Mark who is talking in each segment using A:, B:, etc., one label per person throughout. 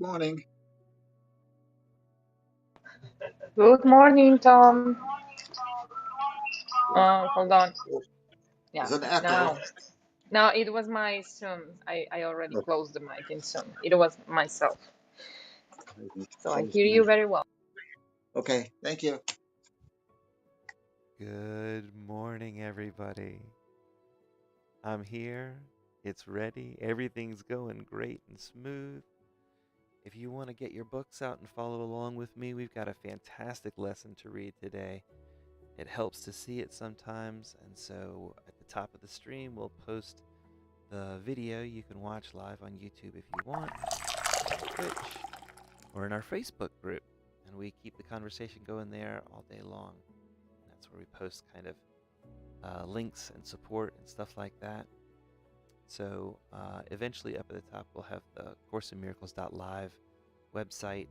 A: Morning.
B: Good morning, Tom. Hold on. Yeah,
A: There's an echo.
B: now. Now it was my Zoom. I already
A: Oh,
B: closed the mic in Zoom. It was myself.
A: maybe
B: So I
A: close
B: hear you
A: mine.
B: very well.
A: Okay, thank you.
C: Good morning, everybody. I'm here. It's ready. Everything's going great and smooth. If you want to get your books out and follow along with me, we've got a fantastic lesson to read today. It helps to see it sometimes, and so at the top of the stream, we'll post the video you can watch live on YouTube if you want, Twitch, or in our Facebook group. And we keep the conversation going there all day long. That's where we post kind of links and support and stuff like that. So eventually up at the top, we'll have the CourseInMiracles.live website,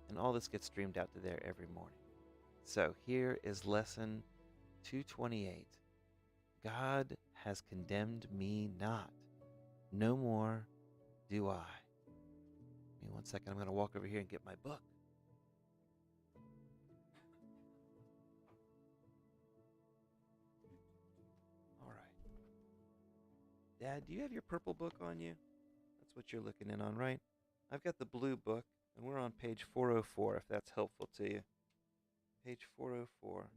C: and all this gets streamed out to there every morning. So here is lesson 228. God has condemned me not. No more do I. Give me 1 second. I'm going to walk over here and get my book. All right. Dad, do you have your purple book on you? That's what you're looking in on, right? I've got the blue book, and we're on page 404, if that's helpful to you. Page 404.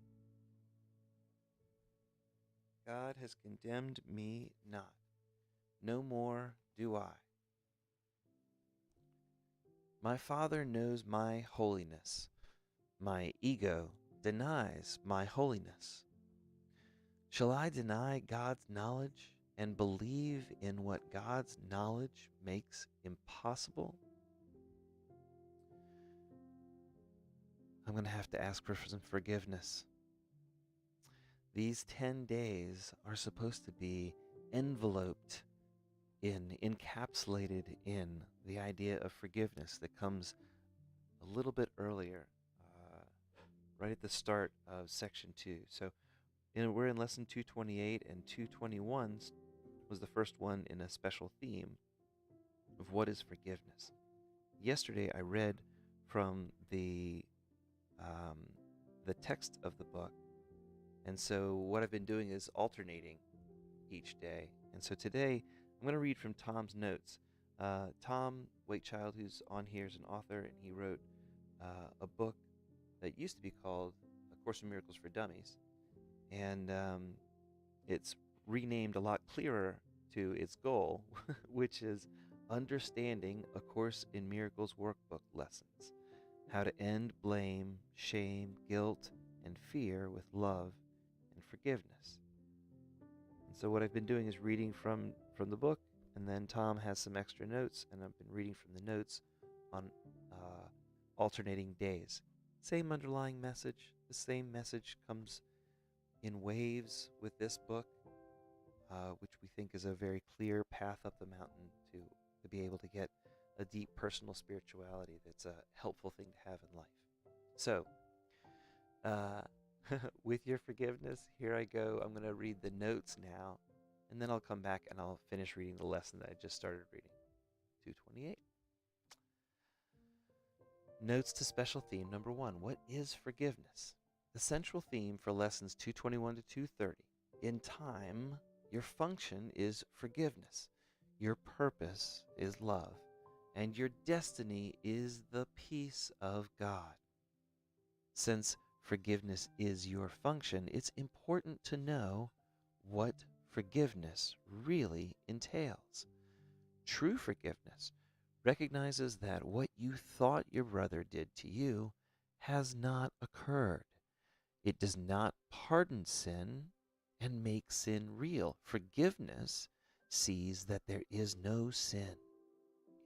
C: God has condemned me not. No more do I. My Father knows my holiness. My ego denies my holiness. Shall I deny God's knowledge and believe in what God's knowledge makes impossible? I'm going to have to ask for some forgiveness. These 10 days are supposed to be enveloped encapsulated in the idea of forgiveness that comes a little bit earlier, right at the start of section 2. So we're in lesson 228, and 221 was the first one in a special theme of what is forgiveness. Yesterday I read from the text of the book, and so what I've been doing is alternating each day. And so today I'm going to read from Tom's notes. Tom Wakechild, who's on here, is an author, and he wrote a book that used to be called A Course in Miracles for Dummies, and it's renamed a lot clearer to its goal, which is understanding A Course in Miracles workbook lessons, how to end blame, shame, guilt, and fear with love and forgiveness. And so what I've been doing is reading from the book, and then Tom has some extra notes, and I've been reading from the notes on alternating days. Same underlying message. The same message comes in waves with this book, which we think is a very clear path up the mountain to be able to get a deep personal spirituality that's a helpful thing to have in life. So, with your forgiveness, here I go. I'm going to read the notes now, and then I'll come back and I'll finish reading the lesson that I just started reading, 228. Notes to special theme number 1. What is forgiveness? The central theme for lessons 221 to 230. In time, your function is forgiveness. Your purpose is love. And your destiny is the peace of God. Since forgiveness is your function, it's important to know what forgiveness really entails. True forgiveness recognizes that what you thought your brother did to you has not occurred. It does not pardon sin and make sin real. Forgiveness sees that there is no sin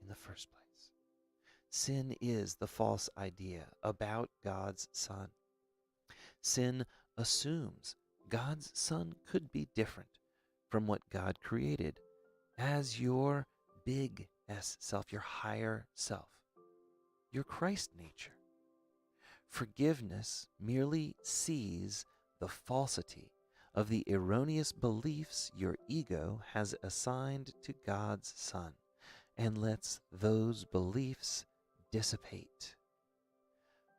C: in the first place. Sin is the false idea about God's Son. Sin assumes God's Son could be different from what God created as your big S self, your higher self, your Christ nature. Forgiveness merely sees the falsity of the erroneous beliefs your ego has assigned to God's Son and lets those beliefs dissipate.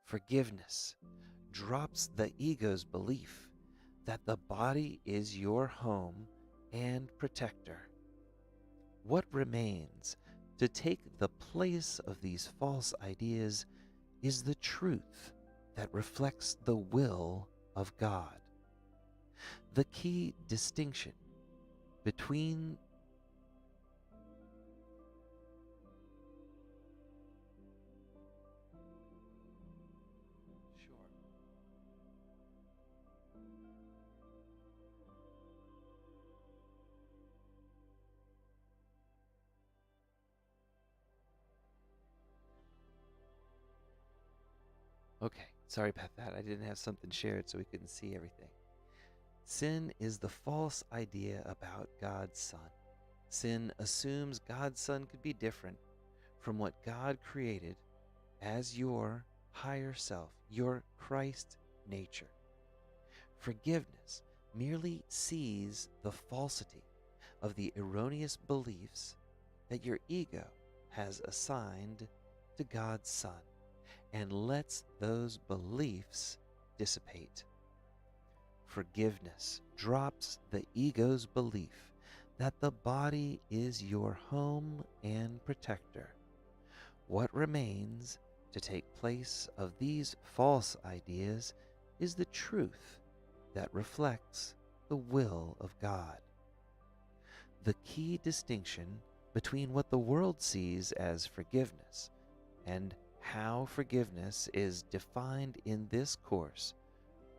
C: Forgiveness drops the ego's belief that the body is your home and protector. What remains to take the place of these false ideas is the truth that reflects the will of God. The key distinction between Okay, sorry about that. I didn't have something shared so we couldn't see everything. Sin is the false idea about God's Son. Sin assumes God's Son could be different from what God created as your higher self, your Christ nature. Forgiveness merely sees the falsity of the erroneous beliefs that your ego has assigned to God's Son and lets those beliefs dissipate. Forgiveness drops the ego's belief that the body is your home and protector. What remains to take place of these false ideas is the truth that reflects the will of God. The key distinction between what the world sees as forgiveness and how forgiveness is defined in this course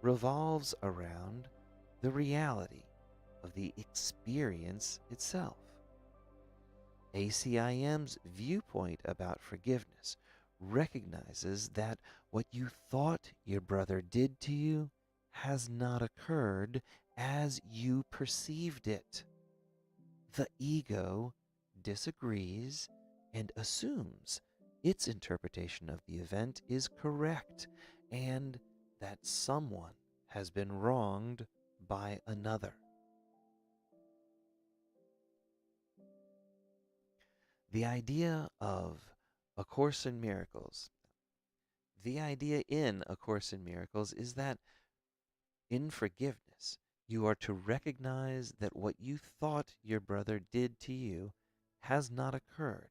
C: revolves around the reality of the experience itself. ACIM's viewpoint about forgiveness recognizes that what you thought your brother did to you has not occurred as you perceived it. The ego disagrees and assumes its interpretation of the event is correct and that someone has been wronged by another. The idea of A Course in Miracles, the idea in A Course in Miracles is that in forgiveness, you are to recognize that what you thought your brother did to you has not occurred.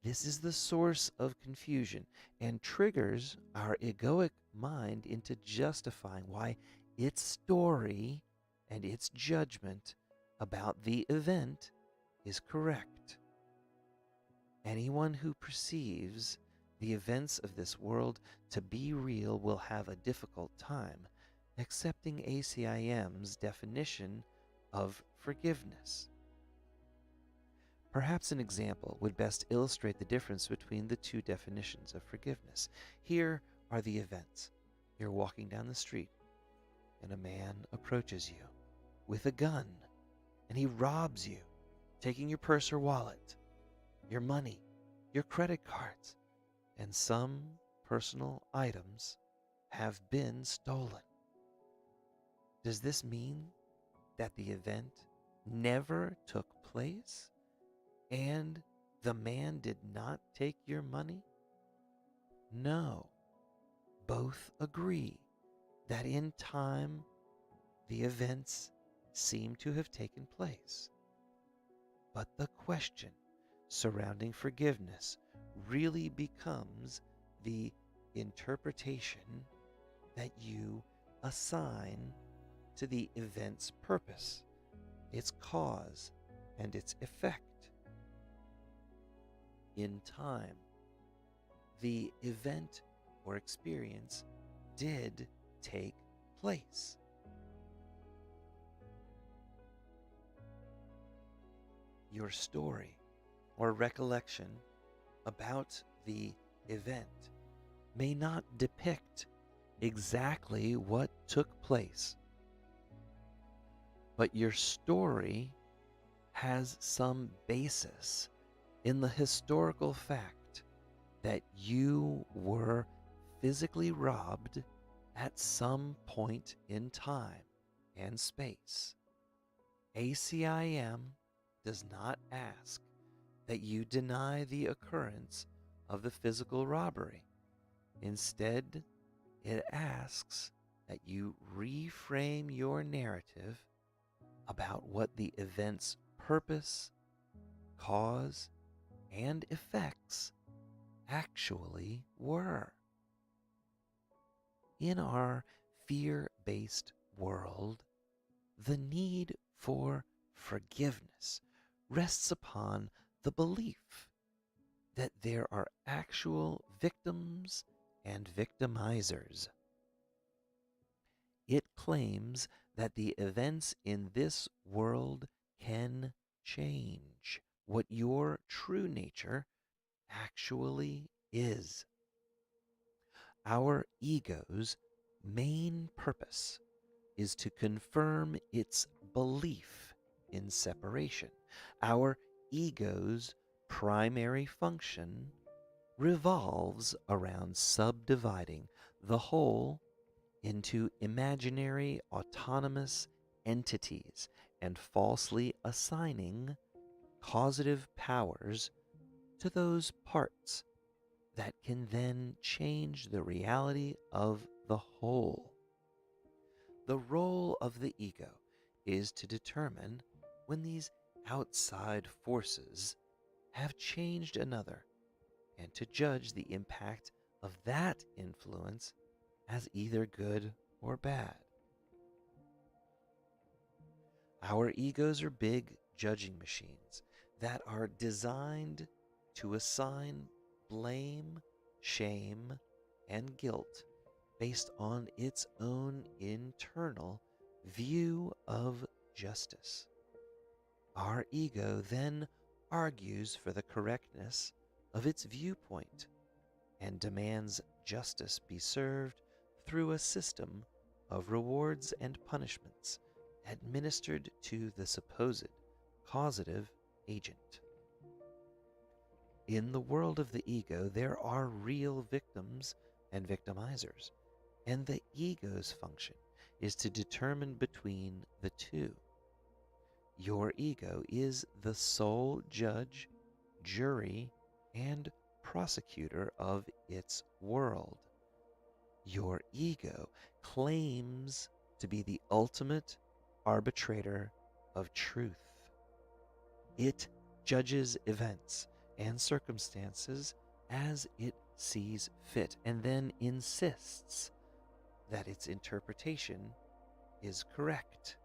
C: This is the source of confusion and triggers our egoic mind into justifying why its story and its judgment about the event is correct. Anyone who perceives the events of this world to be real will have a difficult time accepting ACIM's definition of forgiveness. Perhaps an example would best illustrate the difference between the two definitions of forgiveness. Here are the events. You're walking down the street, and a man approaches you with a gun, and he robs you, taking your purse or wallet, your money, your credit cards, and some personal items have been stolen. Does this mean that the event never took place and the man did not take your money? No. Both agree that in time the events seem to have taken place. But the question surrounding forgiveness really becomes the interpretation that you assign to the event's purpose, its cause, and its effect. In time, the event or experience did take place. Your story or recollection about the event may not depict exactly what took place, but your story has some basis in the historical fact that you were physically robbed at some point in time and space. ACIM does not ask that you deny the occurrence of the physical robbery. Instead, it asks that you reframe your narrative about what the event's purpose, cause, and effects actually were. In our fear-based world, the need for forgiveness rests upon the belief that there are actual victims and victimizers. It claims that the events in this world can change what your true nature actually is. Our ego's main purpose is to confirm its belief in separation. Our ego's primary function revolves around subdividing the whole into imaginary autonomous entities and falsely assigning causative powers to those parts that can then change the reality of the whole. The role of the ego is to determine when these outside forces have changed another and to judge the impact of that influence as either good or bad. Our egos are big judging machines that are designed to assign blame, shame, and guilt based on its own internal view of justice. Our ego then argues for the correctness of its viewpoint and demands justice be served through a system of rewards and punishments administered to the supposed causative agent. In the world of the ego, there are real victims and victimizers, and the ego's function is to determine between the two. Your ego is the sole judge, jury, and prosecutor of its world. Your ego claims to be the ultimate arbitrator of truth. It judges events and circumstances as it sees fit and then insists that its interpretation is correct.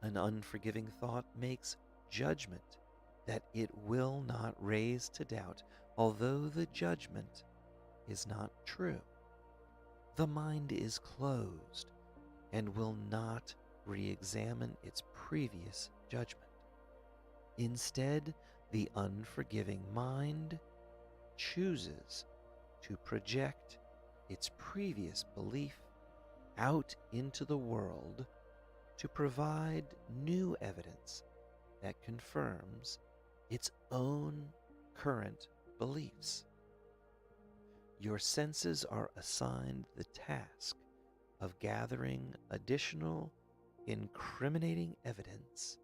C: An unforgiving thought makes judgment that it will not raise to doubt, although the judgment is not true. The mind is closed and will not re-examine its previous judgment. Instead, the unforgiving mind chooses to project its previous belief out into the world to provide new evidence that confirms its own current beliefs. Your senses are assigned the task of gathering additional incriminating evidence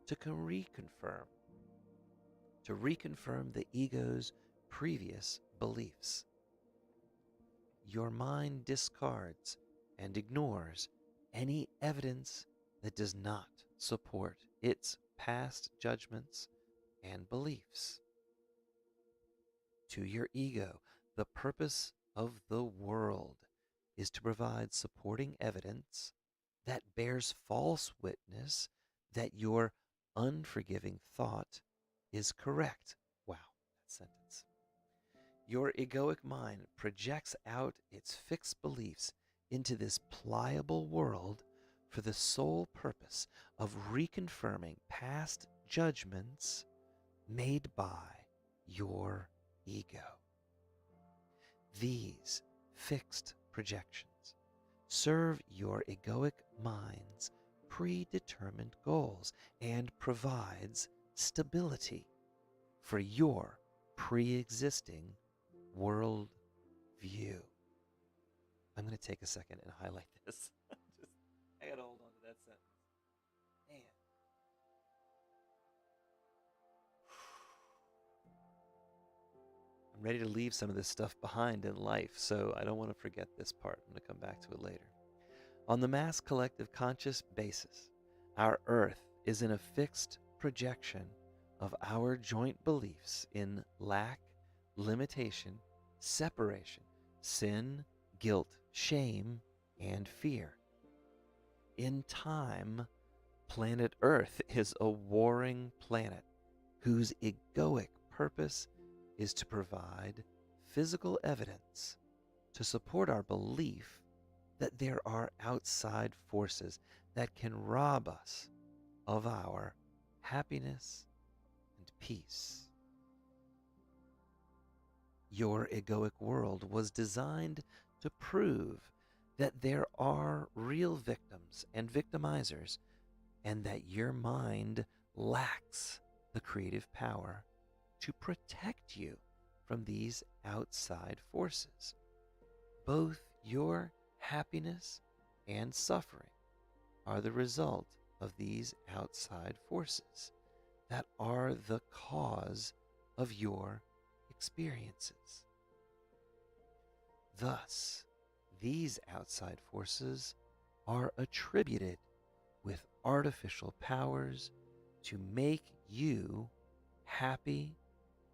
C: to reconfirm the ego's previous beliefs. Your mind discards and ignores any evidence that does not support its past judgments and beliefs. To your ego, the purpose of the world is to provide supporting evidence that bears false witness that your unforgiving thought is correct. Wow, that sentence. Your egoic mind projects out its fixed beliefs into this pliable world for the sole purpose of reconfirming past judgments made by your ego. These fixed projections serve your egoic mind's predetermined goals and provides stability for your pre-existing world view. I'm going to take a second and highlight this. I got to hold on to that sentence. Man. ready to leave some of this stuff behind in life, so I don't want to forget this part. I'm going to come back to it later. On the mass collective conscious basis, our earth is in a fixed projection of our joint beliefs in lack, limitation, separation, sin, guilt, shame, and fear. In time, planet Earth is a warring planet whose egoic purpose is to provide physical evidence to support our belief that there are outside forces that can rob us of our happiness and peace. Your egoic world was designed to prove that there are real victims and victimizers, and that your mind lacks the creative power to protect you from these outside forces. Both your happiness and suffering are the result of these outside forces that are the cause of your experiences. Thus, these outside forces are attributed with artificial powers to make you happy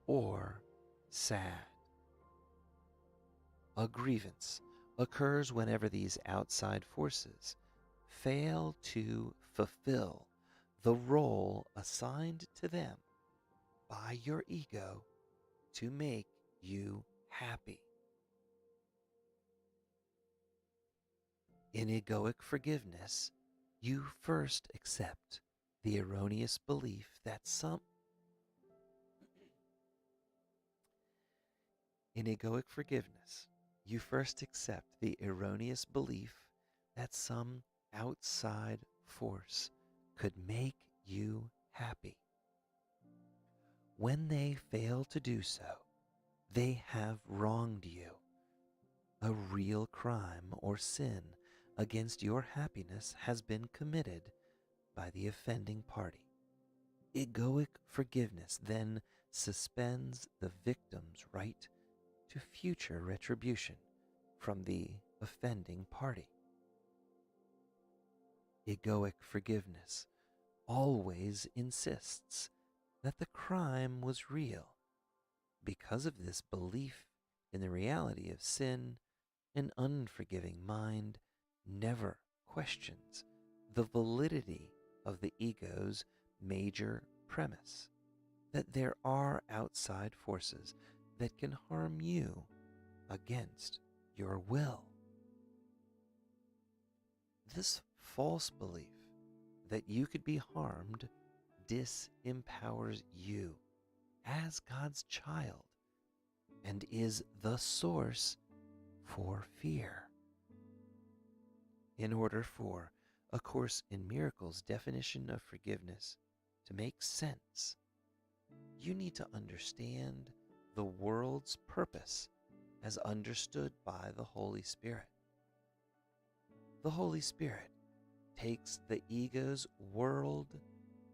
C: or sad. A grievance occurs whenever these outside forces fail to fulfill the role assigned to them by your ego to make you happy. In egoic forgiveness, you first accept the erroneous belief that In egoic forgiveness, you first accept the erroneous belief that some outside force could make you happy. When they fail to do so, they have wronged you. A real crime or sin against your happiness has been committed by the offending party. Egoic forgiveness then suspends the victim's right to future retribution from the offending party. Egoic forgiveness always insists that the crime was real. Because of this belief in the reality of sin, an unforgiving mind never questions the validity of the ego's major premise, that there are outside forces that can harm you against your will. This false belief that you could be harmed disempowers you as God's child and is the source for fear. In order for A Course in Miracles definition of forgiveness to make sense, you need to understand the world's purpose as understood by the Holy Spirit. The Holy Spirit takes the ego's world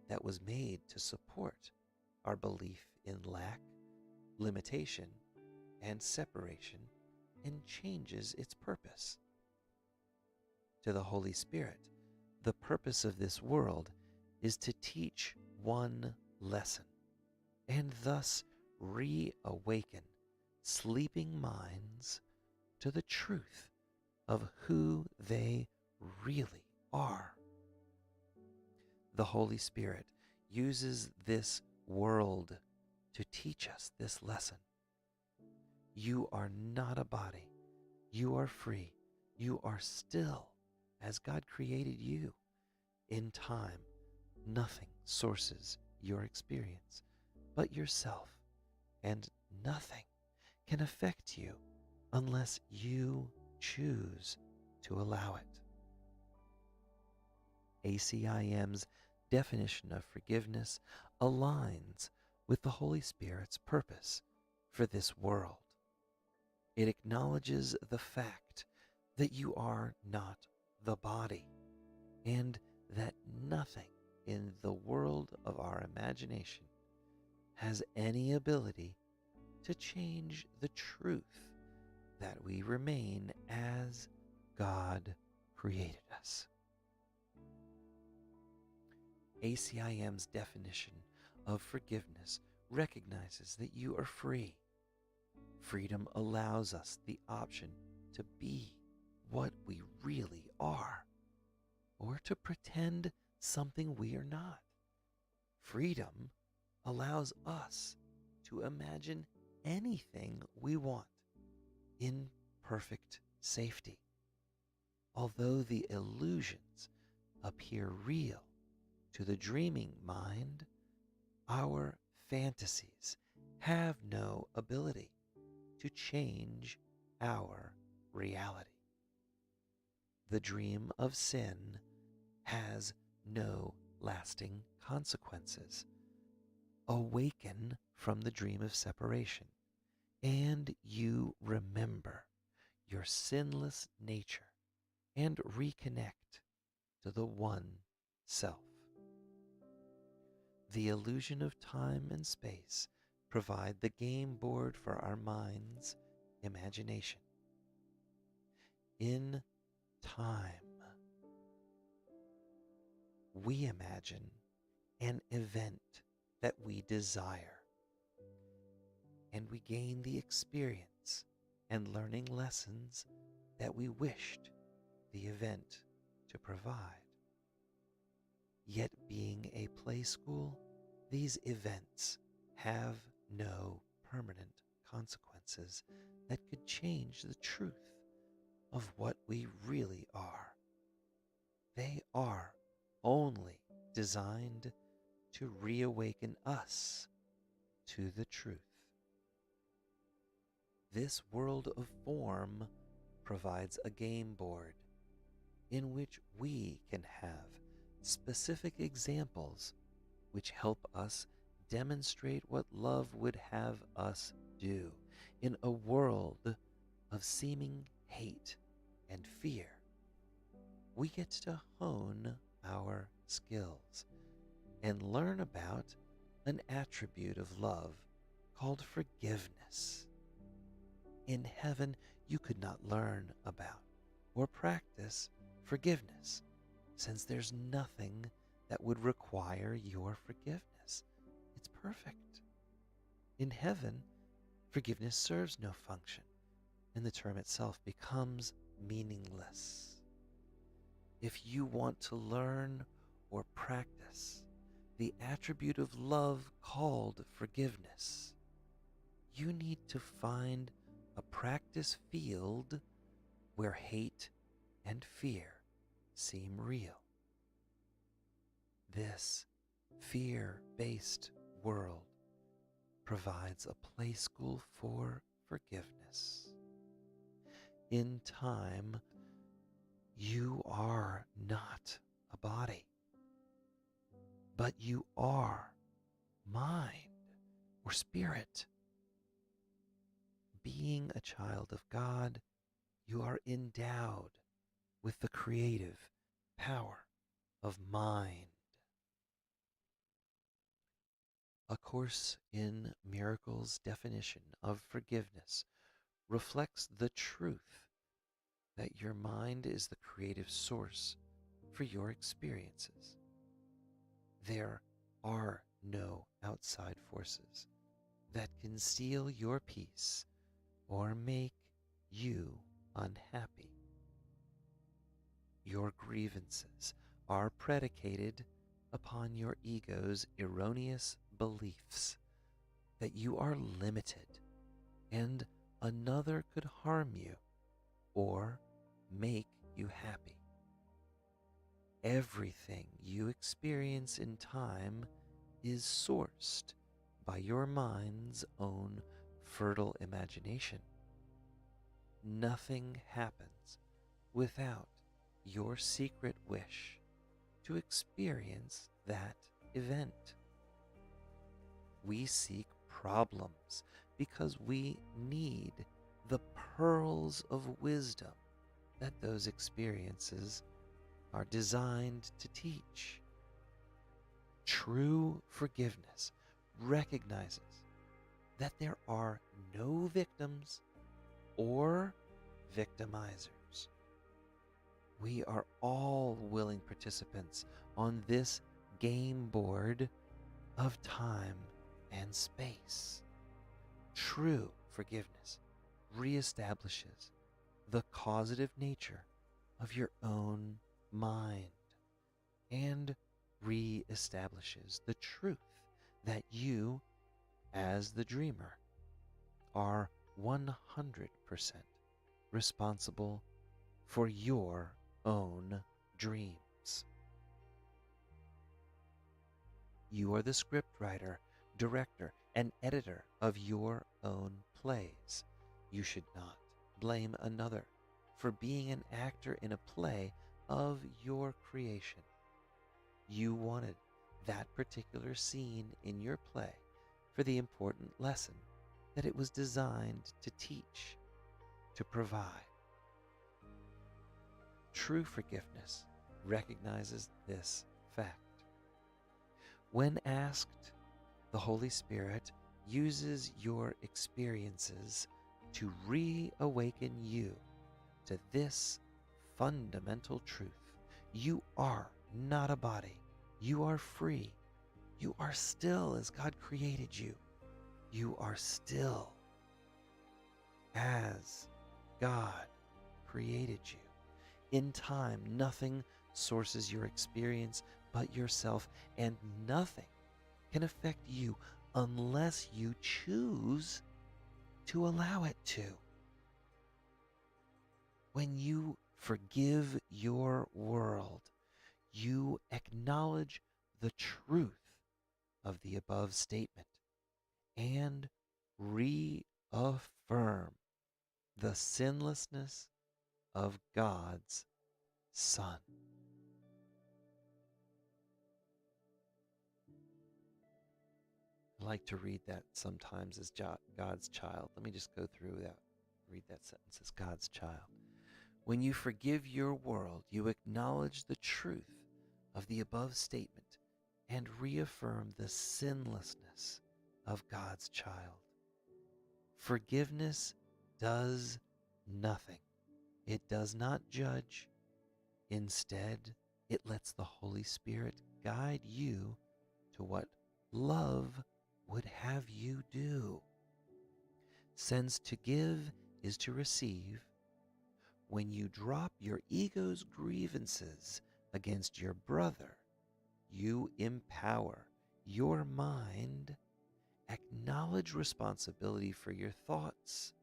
C: that was made to support our belief in lack, limitation, and separation and changes its purpose. To the Holy Spirit, the purpose of this world is to teach one lesson and thus reawaken sleeping minds to the truth of who they really are. The Holy Spirit uses this world to teach us this lesson. You are not a body. You are free. You are still as God created you. In time, nothing sources your experience but yourself, and nothing can affect you unless you choose to allow it. ACIM's definition of forgiveness aligns with the Holy Spirit's purpose for this world. It acknowledges the fact that you are not the body, and that nothing in the world of our imagination has any ability to change the truth that we remain as God created us. ACIM's definition of forgiveness recognizes that you are free. Freedom allows us the option to be what we really are, or to pretend something we are not. Freedom allows us to imagine anything we want in perfect safety. Although the illusions appear real to the dreaming mind, our fantasies have no ability to change our reality. The dream of sin has no lasting consequences. Awaken from the dream of separation, and you remember your sinless nature and reconnect to the one self. The illusion of time and space provide the game board for our mind's imagination. In time, we imagine an event that we desire, and we gain the experience and learning lessons that we wished the event to provide. Yet, being a play school, these events have no permanent consequences that could change the truth of what we really are. They are only designed to reawaken us to the truth. This world of form provides a game board in which we can have specific examples which help us demonstrate what love would have us do in a world of seeming hate and fear. We get to hone our skills and learn about an attribute of love called forgiveness. In heaven, you could not learn about or practice forgiveness, since there's nothing that would require your forgiveness. It's perfect. In heaven, forgiveness serves no function, and the term itself becomes meaningless. If you want to learn or practice the attribute of love called forgiveness, you need to find a practice field where hate and fear seem real. This fear-based world provides a play school for forgiveness. In time, you are not a body, but you are mind or spirit. Being a child of God, you are endowed with the creative power of mind. A Course in Miracles definition of forgiveness reflects the truth that your mind is the creative source for your experiences. There are no outside forces that can steal your peace or make you unhappy. Your grievances are predicated upon your ego's erroneous beliefs that you are limited and another could harm you or make you happy. Everything you experience in time is sourced by your mind's own fertile imagination. Nothing happens without your secret wish to experience that event. We seek problems because we need the pearls of wisdom that those experiences are designed to teach. True forgiveness recognizes that there are no victims or victimizers. We are all willing participants on this game board of time and space. True forgiveness reestablishes the causative nature of your own mind and reestablishes the truth that you, as the dreamer, are 100% responsible for your own dreams. You are the scriptwriter, director, and editor of your own plays. You should not blame another for being an actor in a play of your creation. You wanted that particular scene in your play for the important lesson that it was designed to teach, to provide. True forgiveness recognizes this fact. When asked, the Holy Spirit uses your experiences to reawaken you to this fundamental truth. You are not a body. You are free. You are still as God created you. You are still as God created you. In time, nothing sources your experience but yourself, and nothing can affect you unless you choose to allow it to. When you forgive your world, you acknowledge the truth of the above statement and reaffirm the sinlessness of God's Son. I like to read that sometimes as God's child. Let me just go through that. Read that sentence as God's child. When you forgive your world, you acknowledge the truth of the above statement and reaffirm the sinlessness of God's child. Forgiveness does nothing. It does not judge. Instead, it lets the Holy Spirit guide you to what love would have you do. Since to give is to receive, when you drop your ego's grievances against your brother, you empower your mind, acknowledge responsibility for your thoughts,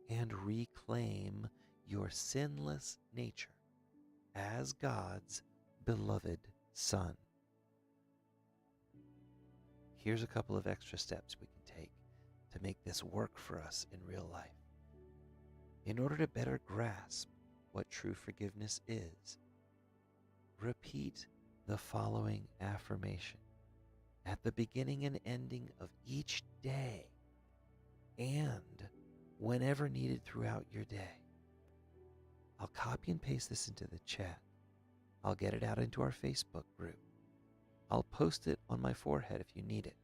C: and reclaim your sinless nature as God's beloved Son. Here's a couple of extra steps we can take to make this work for us in real life. In order to better grasp what true forgiveness is, repeat the following affirmation at the beginning and ending of each day and whenever needed throughout your day. I'll copy and paste this into the chat. I'll get it out into our Facebook group. I'll post it on my forehead if you need it.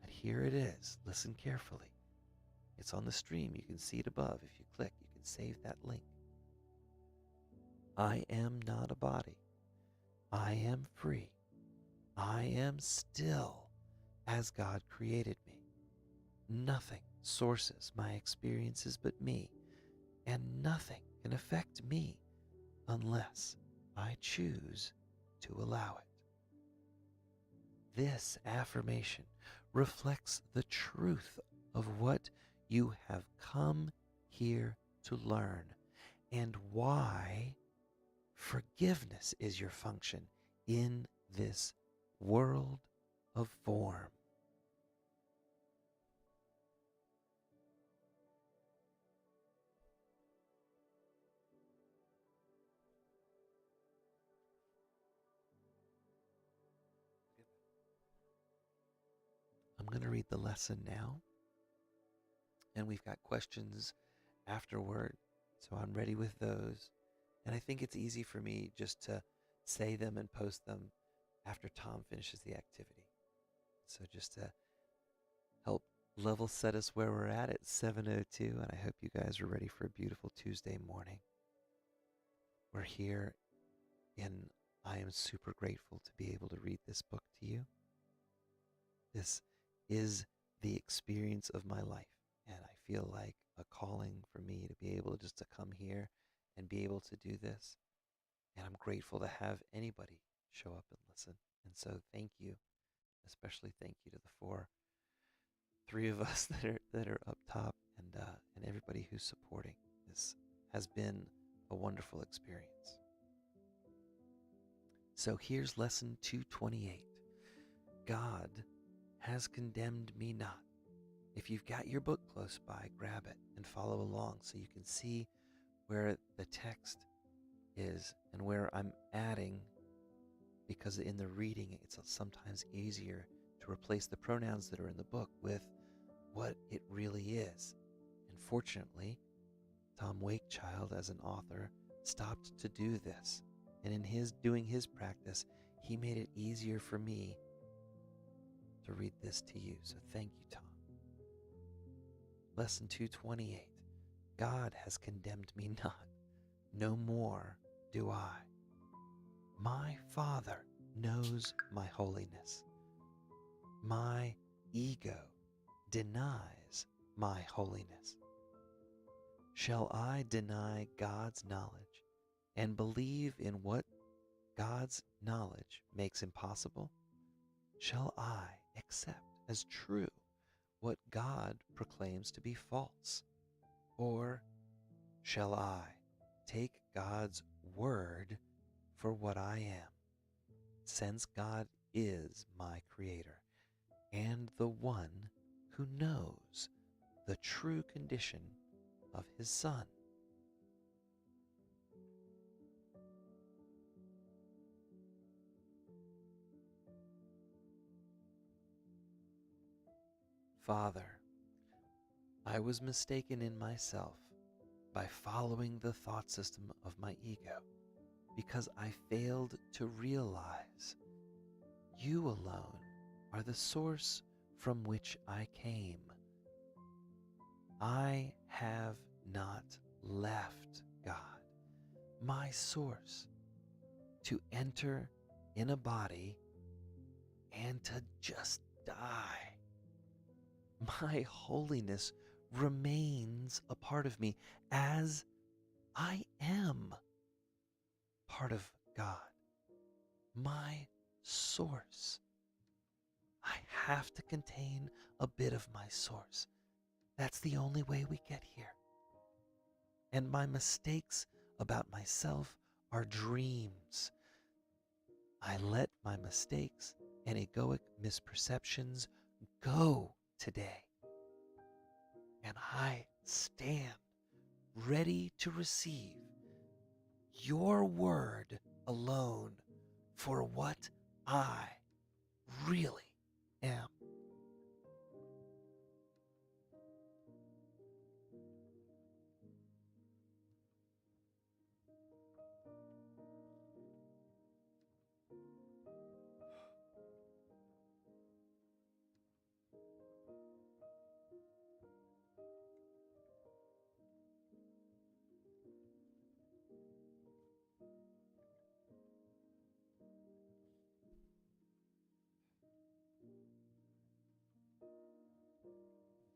C: But here it is. Listen carefully. It's on the stream. You can see it above. If you click, you can save that link. I am not a body. I am free. I am still as God created me. Nothing sources my experiences but me, and nothing can affect me unless I choose to allow it. This affirmation reflects the truth of what you have come here to learn and why forgiveness is your function in this world of form. I'm going to read the lesson now, and we've got questions afterward, so I'm ready with those. And I think it's easy for me just to say them and post them after Tom finishes the activity. So just to help level set us where we're at 7:02, and I hope you guys are ready for a beautiful Tuesday morning. We're here, and I am super grateful to be able to read this book to you. This is the experience of my life, and I feel like a calling for me to be able just to come here and be able to do this. And I'm grateful to have anybody show up and listen. And so thank you, especially thank you to the three of us that are up top, and everybody who's supporting. This has been a wonderful experience. So here's lesson 228. God has condemned me not. If you've got your book close by, grab it and follow along so you can see where the text is and where I'm adding, because in the reading it's sometimes easier to replace the pronouns that are in the book with what it really is. And fortunately, Tom Wakechild, as an author, stopped to do this. And in his doing his practice, he made it easier for me to read this to you. So thank you, Tom. Lesson 228. God has condemned me not. No more do I. My Father knows my holiness. My ego denies my holiness. Shall I deny God's knowledge and believe in what God's knowledge makes impossible? Shall I accept as true what God proclaims to be false? Or shall I take God's word for what I am, since God is my creator and the one who knows the true condition of his Son? Father, I was mistaken in myself by following the thought system of my ego, because I failed to realize you alone are the source from which I came. I have not left God, my source, to enter in a body and to just die. My holiness remains a part of me, as I am part of God, my source. I have to contain a bit of my source. That's the only way we get here. And my mistakes about myself are dreams. I let my mistakes and egoic misperceptions go today. And I stand ready to receive your word alone for what I really am.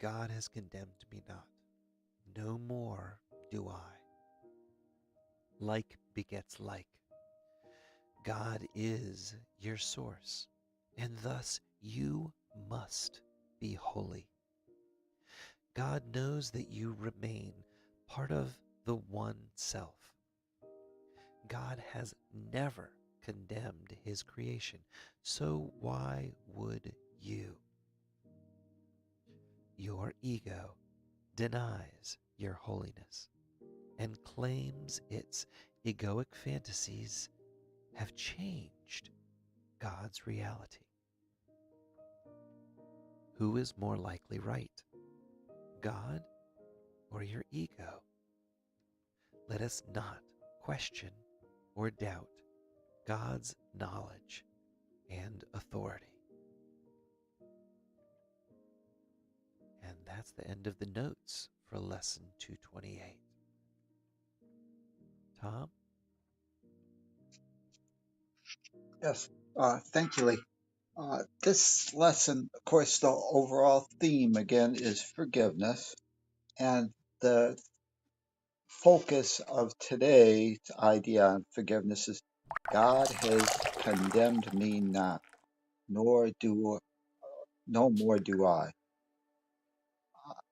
C: God has condemned me not. No more do I. Like begets like. God is your source, and thus you must be holy. God knows that you remain part of the one self. God has never condemned his creation, so why would you? Your ego denies your holiness and claims its egoic fantasies have changed God's reality. Who is more likely right, God or your ego? Let us not question or doubt God's knowledge and authority. And that's the end of the notes for lesson 228. Tom?
A: Yes. Thank you, Lee. This lesson, of course, the overall theme again is forgiveness. And the focus of today's idea on forgiveness is God has condemned me not, nor do no more do I.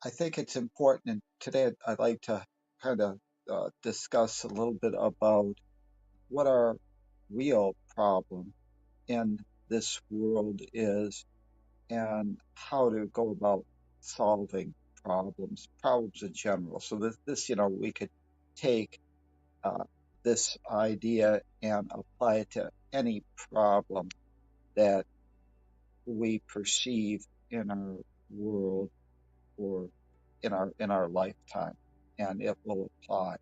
A: I think it's important, and today I'd like to kind of discuss a little bit about what our real problem in this world is and how to go about solving problems in general. So we could take uh, this idea and apply it to any problem that we perceive in our world or in our lifetime, and it will apply.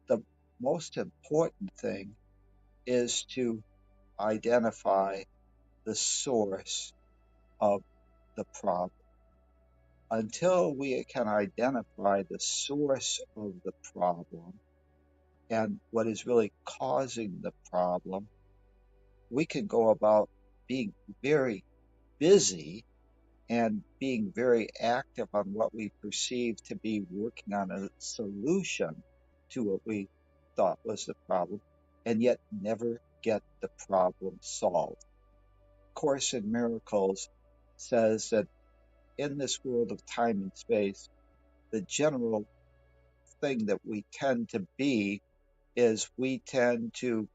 A: The most important thing is to identify the source of the problem. Until we can identify the source of the problem and what is really causing the problem, we can go about being very busy and being very active on what we perceive to be working on a solution to what we thought was the problem, and yet never get the problem solved. Course in Miracles says that in this world of time and space, the general thing that we tend to be is we tend to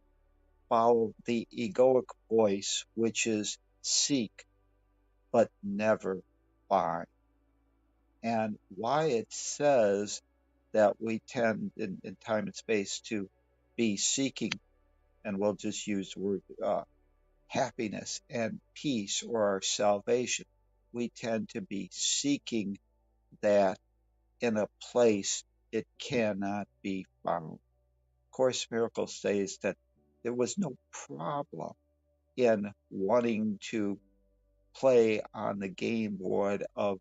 A: follow the egoic voice, which is seek but never find. And why it says that we tend in time and space to be seeking, and we'll just use the word happiness and peace or our salvation. We tend to be seeking that in a place it cannot be found. Course Miracles says that there was no problem in wanting to play on the game board of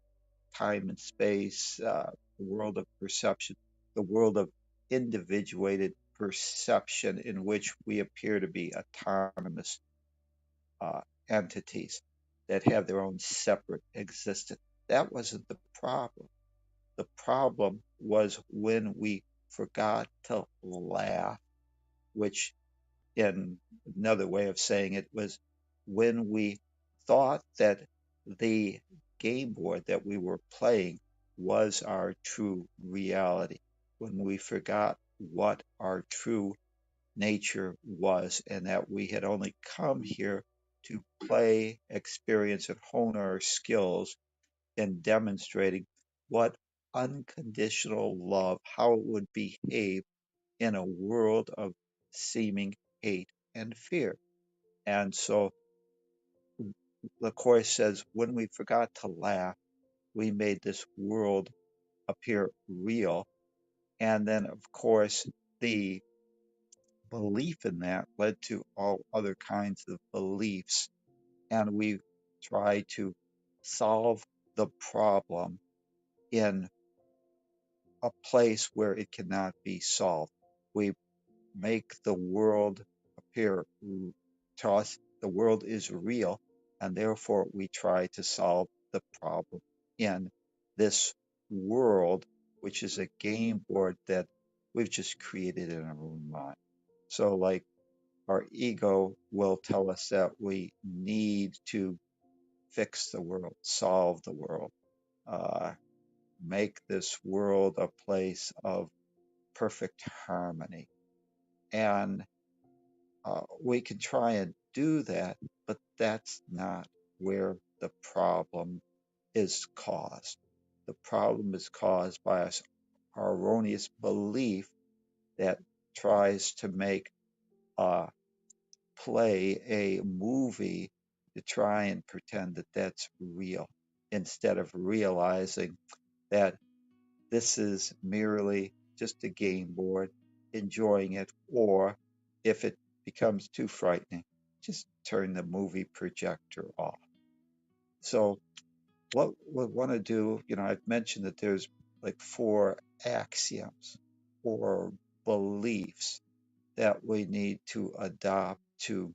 A: time and space, the world of perception, the world of individuated perception in which we appear to be autonomous uh, entities that have their own separate existence. That wasn't the problem. The problem was when we forgot to laugh, which in another way of saying it was when we thought that the game board that we were playing was our true reality, when we forgot what our true nature was, and that we had only come here to play, experience, and hone our skills in demonstrating what unconditional love, how it would behave in a world of seeming hate and fear. And so the Course says when we forgot to laugh, we made this world appear real. And then, of course, the belief in that led to all other kinds of beliefs. And we try to solve the problem in a place where it cannot be solved. We make the world appear to us, the world is real, and therefore we try to solve the problem in this world, which is a game board that we've just created in our own mind. So, like, our ego will tell us that we need to fix the world, solve the world, uh, make this world a place of perfect harmony. And we can try and do that, but that's not where the problem is caused. The problem is caused by our erroneous belief that tries to make uh, play a movie to try and pretend that that's real instead of realizing that this is merely just a game board, enjoying it, or if it becomes too frightening, just turn the movie projector off. So what we want to do, I've mentioned that there's like four axioms or beliefs that we need to adopt to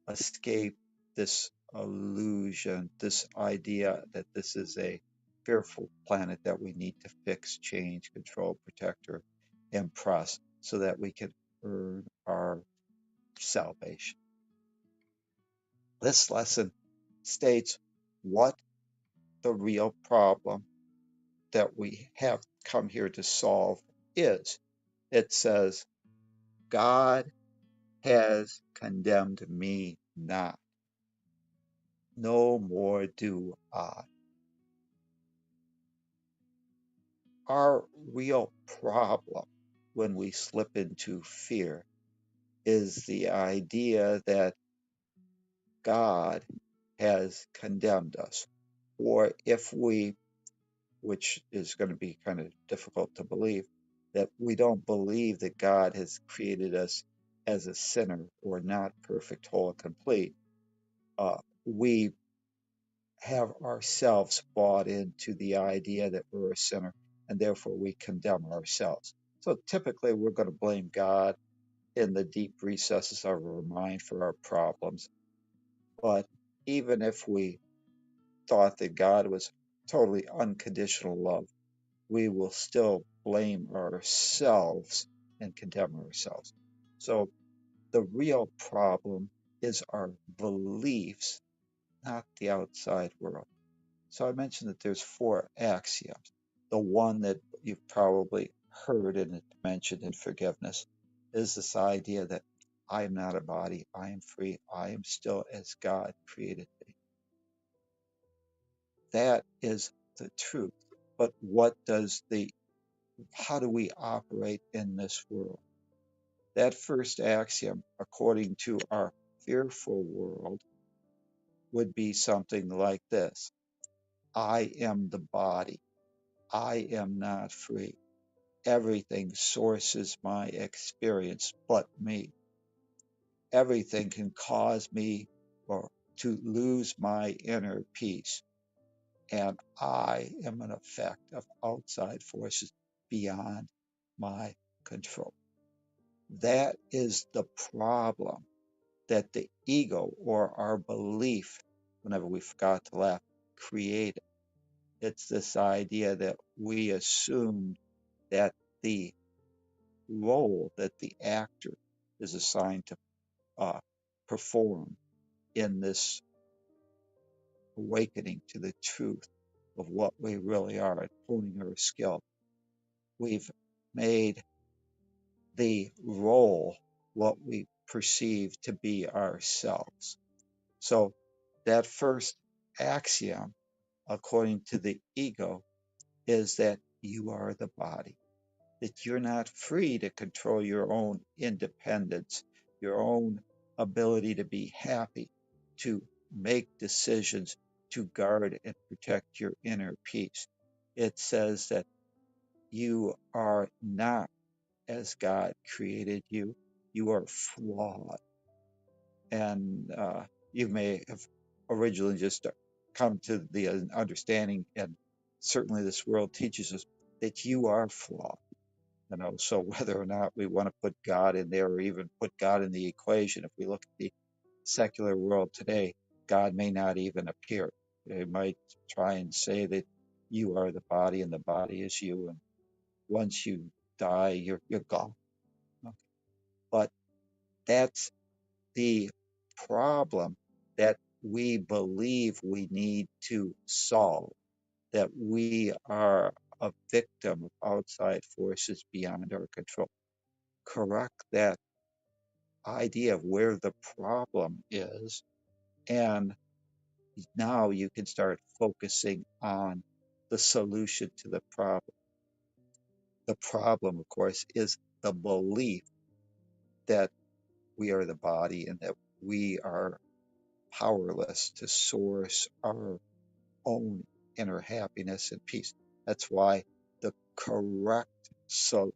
A: escape this illusion, this idea that this is a fearful planet that we need to fix, change, control, protect, or impress so that we can earn our salvation. This lesson states what the real problem that we have come here to solve is. It says, God has condemned me not. No more do I. Our real problem when we slip into fear is the idea that God has condemned us. Or if we, which is going to be kind of difficult to believe, that we don't believe that God has created us as a sinner or not perfect, whole, and complete. We have ourselves bought into the idea that we're a sinner and therefore we condemn ourselves. So typically we're going to blame God in the deep recesses of our mind for our problems. But even if we thought that God was totally unconditional love, we will still blame ourselves and condemn ourselves. So the real problem is our beliefs, not the outside world. So I mentioned that there's four axioms. The one that you've probably heard and mentioned in forgiveness is this idea that I am not a body, I am free, I am still as God created me. That is the truth. But how do we operate in this world? That first axiom, according to our fearful world, would be something like this: I am the body. I am not free. Everything sources my experience but me. Everything can cause me or to lose my inner peace. And I am an effect of outside forces beyond my control. That is the problem that the ego or our belief, whenever we forgot to laugh, created. It's this idea that we assumed that the role that the actor is assigned to uh, perform in this awakening to the truth of what we really are and honing our skill. We've made the role what we perceive to be ourselves. So that first axiom, according to the ego, is that you are the body, that you're not free to control your own independence, your own ability to be happy, to make decisions, to guard and protect your inner peace. It says that you are not as God created you. You are flawed. And you may have originally just come to the understanding, and certainly this world teaches us that you are flawed. So whether or not we want to put God in there or even put God in the equation, if we look at the secular world today, God may not even appear. They might try and say that you are the body and the body is you, and once you die, you're gone. Okay. But that's the problem that we believe we need to solve, that we are a victim of outside forces beyond our control. Correct that idea of where the problem is, and now you can start focusing on the solution to the problem. The problem, of course, is the belief that we are the body and that we are powerless to source our own inner happiness and peace. That's why the correct so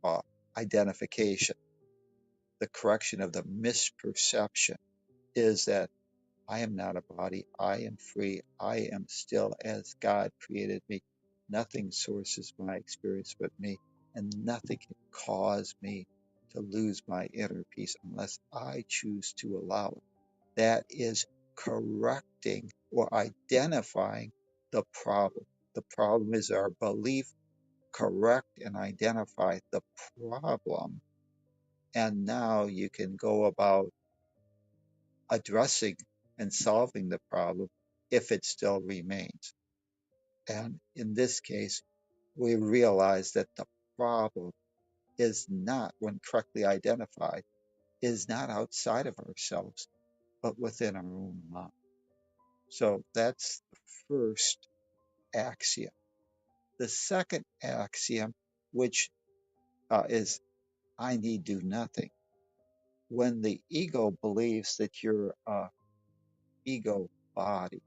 A: uh, identification, the correction of the misperception is that I am not a body. I am free. I am still as God created me. Nothing sources my experience but me, and nothing can cause me to lose my inner peace unless I choose to allow it. That is correcting or identifying the problem. The problem is our belief. Correct and identify the problem, and now you can go about addressing and solving the problem if it still remains. And in this case, we realize that the problem is not, when correctly identified, is not outside of ourselves, but within our own mind. So that's the first axiom. The second axiom, which is I need do nothing. When the ego believes that you're a ego body,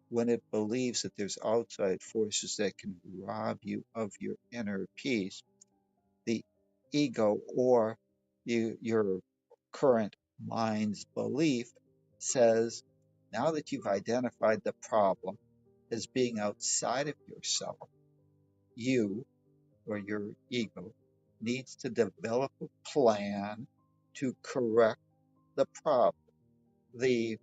A: when it believes that there's outside forces that can rob you of your inner peace, the ego or your current mind's belief says, now that you've identified the problem as being outside of yourself, you or your ego needs to develop a plan to correct the problem. The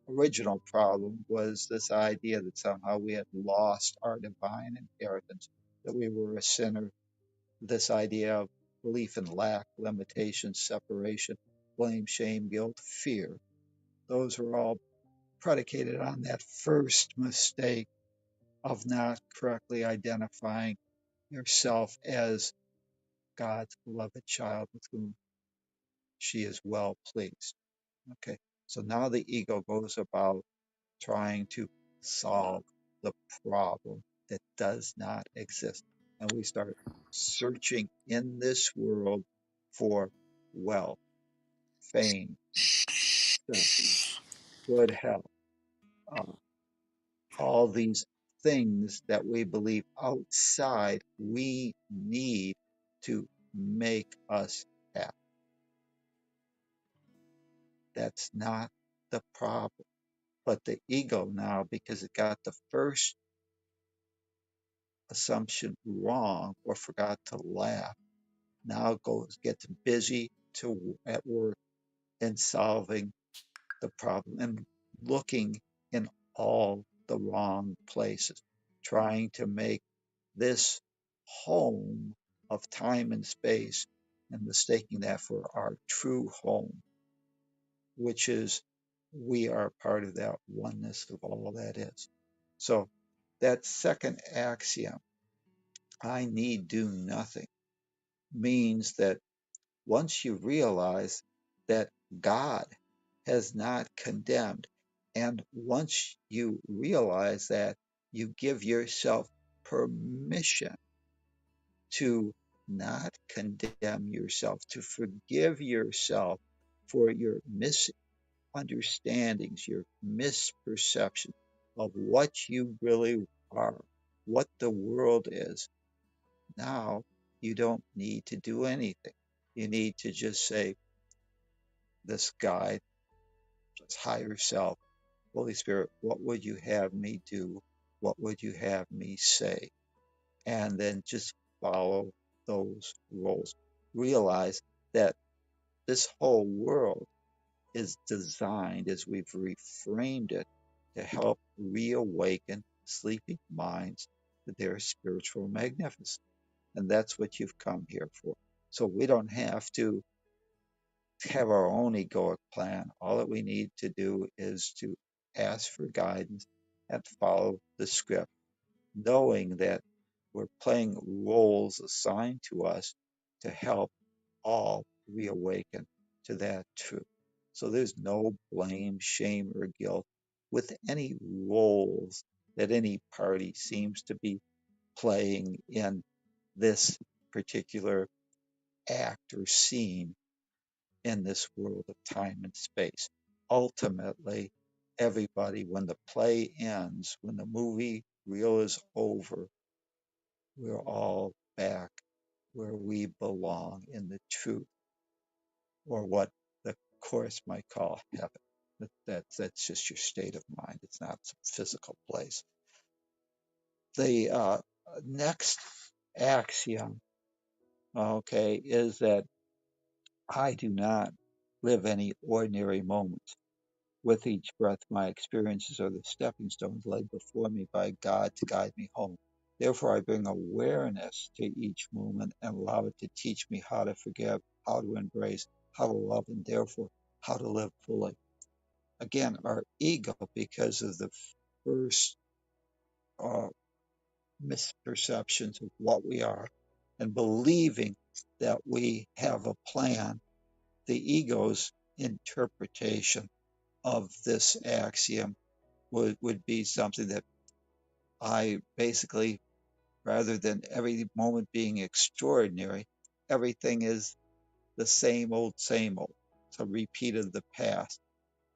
A: original problem was this idea that somehow we had lost our divine inheritance, that we were a sinner, this idea of belief in lack, limitation, separation, blame, shame, guilt, fear. Those were all predicated on that first mistake of not correctly identifying yourself as God's beloved child with whom she is well pleased. Okay, so now the ego goes about trying to solve the problem that does not exist. And we start searching in this world for wealth, fame, success, good health, uh, all these things that we believe outside we need to make us happy. That's not the problem. But the ego now, because it got the first assumption wrong or forgot to laugh, now gets busy at work and solving the problem and looking in all the wrong places, trying to make this home of time and space and mistaking that for our true home, which is we are part of that oneness of all that is. So that second axiom, I need do nothing, means that once you realize that God has not condemned, and once you realize that, you give yourself permission to not condemn yourself, to forgive yourself for your misunderstandings, your misperception of what you really are, what the world is. Now you don't need to do anything. You need to just say, this guide, this higher self, Holy Spirit, what would you have me do? What would you have me say? And then just follow those rules. Realize that this whole world is designed, as we've reframed it, to help reawaken sleeping minds to their spiritual magnificence. And that's what you've come here for. So we don't have to have our own egoic plan. All that we need to do is to ask for guidance and follow the script, knowing that we're playing roles assigned to us to help all reawaken to that truth. So there's no blame, shame, or guilt with any roles that any party seems to be playing in this particular act or scene in this world of time and space. Ultimately, everybody, when the play ends, when the movie reel is over, we're all back where we belong in the truth, or what the Course might call heaven. That's just your state of mind. It's not some physical place. The next axiom, okay, is that I do not live any ordinary moments. With each breath, my experiences are the stepping stones laid before me by God to guide me home. Therefore, I bring awareness to each moment and allow it to teach me how to forgive, how to embrace, how to love, and therefore how to live fully. Again, our ego, because of the first uh, misperceptions of what we are and believing that we have a plan, the ego's interpretation of this axiom would be something that I basically, rather than every moment being extraordinary, everything is the same old, same old. It's a repeat of the past.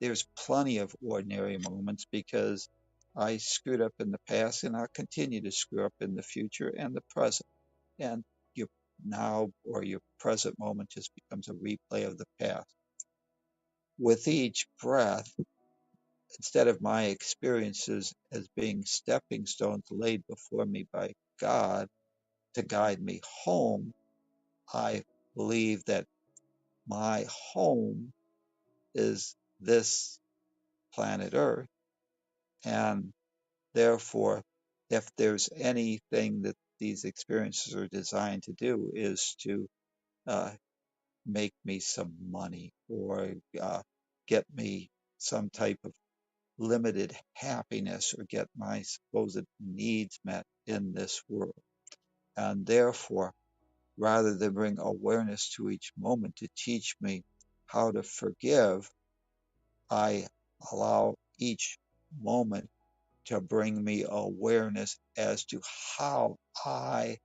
A: There's plenty of ordinary moments because I screwed up in the past and I'll continue to screw up in the future and the present. And your now or your present moment just becomes a replay of the past. With each breath, instead of my experiences as being stepping stones laid before me by God to guide me home, I believe that my home is this planet Earth. And therefore, if there's anything that these experiences are designed to do, is to uh, make me some money or get me some type of limited happiness or get my supposed needs met in this world. And therefore, rather than bring awareness to each moment to teach me how to forgive, I allow each moment to bring me awareness as to how I,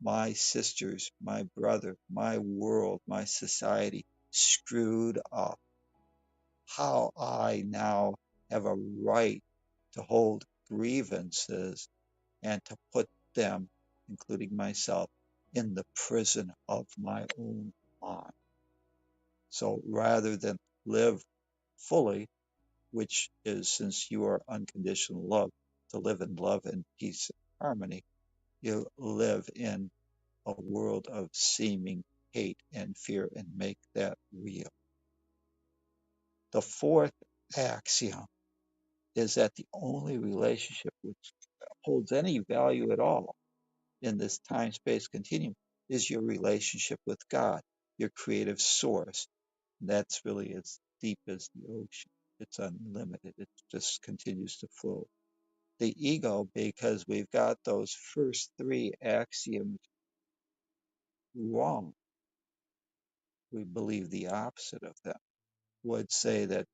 A: my sisters, my brother, my world, my society screwed up, how I now have a right to hold grievances and to put them, including myself, in the prison of my own mind. So rather than live fully, which is, since you are unconditional love, to live in love and peace and harmony, you live in a world of seeming hate and fear and make that real. The fourth axiom is that the only relationship which holds any value at all in this time space continuum is your relationship with God, your creative source. That's really as deep as the ocean. It's unlimited. It just continues to flow. The ego, because we've got those first three axioms wrong, we believe the opposite of them, would say that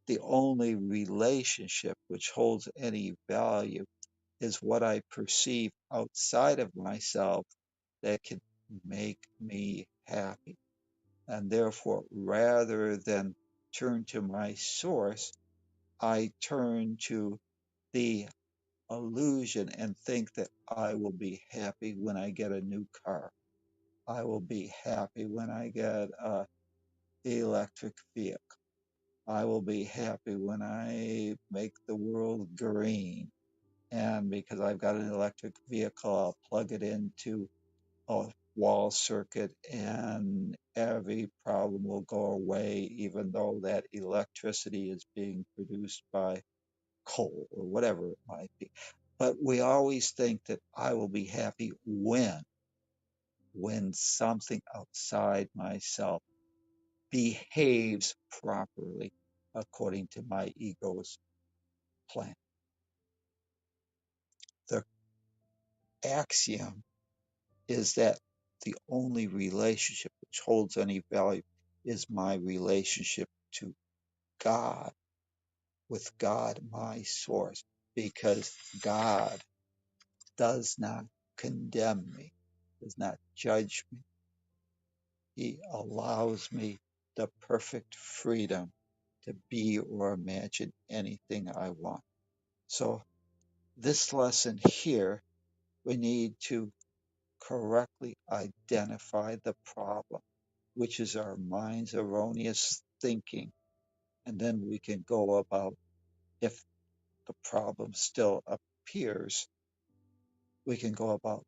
A: the only relationship which holds any value is what I perceive outside of myself that can make me happy. And therefore, rather than turn to my source, I turn to the illusion and think that I will be happy when I get a new car. I will be happy when I get a electric vehicle. I will be happy when I make the world green. And because I've got an electric vehicle, I'll plug it into a wall circuit and every problem will go away, even though that electricity is being produced by coal or whatever it might be. But we always think that I will be happy when something outside myself behaves properly according to my ego's plan. The axiom is that the only relationship which holds any value is my relationship to God, with God, my source, because God does not condemn me, does not judge me. He allows me the perfect freedom to be or imagine anything I want. So, this lesson here, we need to correctly identify the problem, which is our mind's erroneous thinking And then we can go about, if the problem still appears, we can go about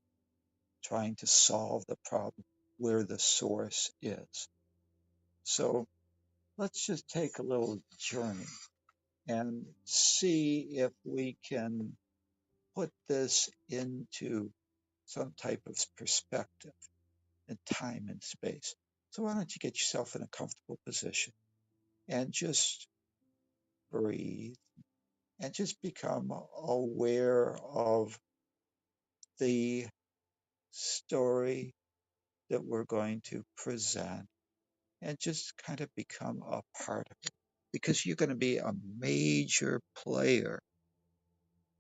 A: trying to solve the problem where the source is. So let's just take a little journey and see if we can put this into some type of perspective in time and space. So why don't you get yourself in a comfortable position and just breathe and just become aware of the story that we're going to present and just kind of become a part of it, because you're going to be a major player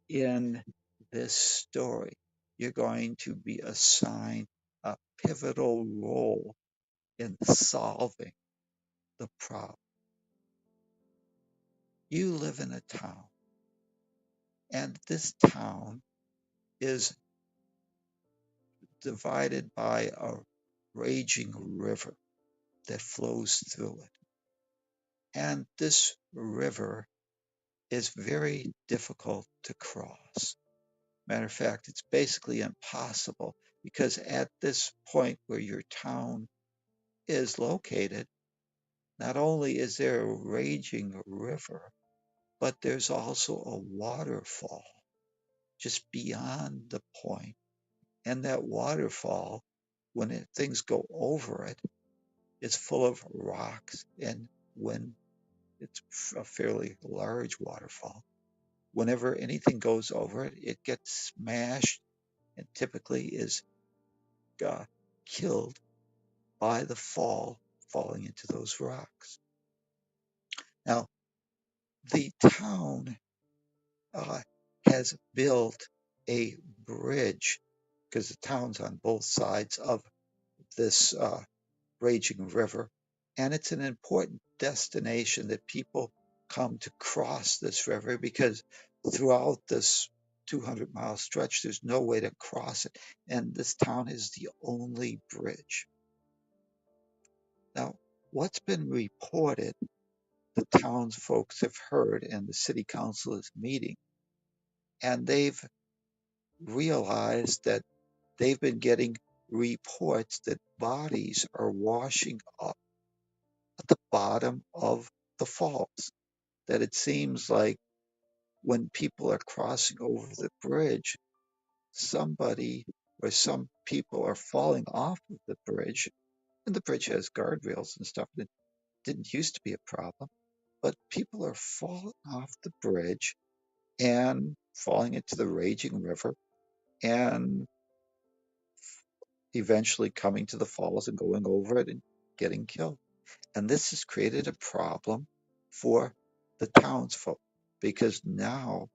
A: in this story. You're going to be assigned a pivotal role in solving the problem. You live in a town, and this town is divided by a raging river that flows through it. And this river is very difficult to cross. Matter of fact, it's basically impossible, because at this point where your town is located, not only is there a raging river, but there's also a waterfall just beyond the point. And that waterfall, when things go over it, it's full of rocks. And when it's a fairly large waterfall, whenever anything goes over it, it gets smashed and typically is uh, killed by the falling into those rocks. Now, the town uh, has built a bridge, because the town's on both sides of this raging river, and it's an important destination that people come to cross this river, because throughout this 200-mile stretch, there's no way to cross it, and this town is the only bridge. Now, what's been reported, the townsfolk have heard, and the city council is meeting, and they've realized that they've been getting reports that bodies are washing up at the bottom of the falls. That it seems like when people are crossing over the bridge, somebody or some people are falling off of the bridge. And the bridge has guardrails and stuff. That didn't used to be a problem. But people are falling off the bridge and falling into the raging river and eventually coming to the falls and going over it and getting killed. And this has created a problem for the townsfolk, because now,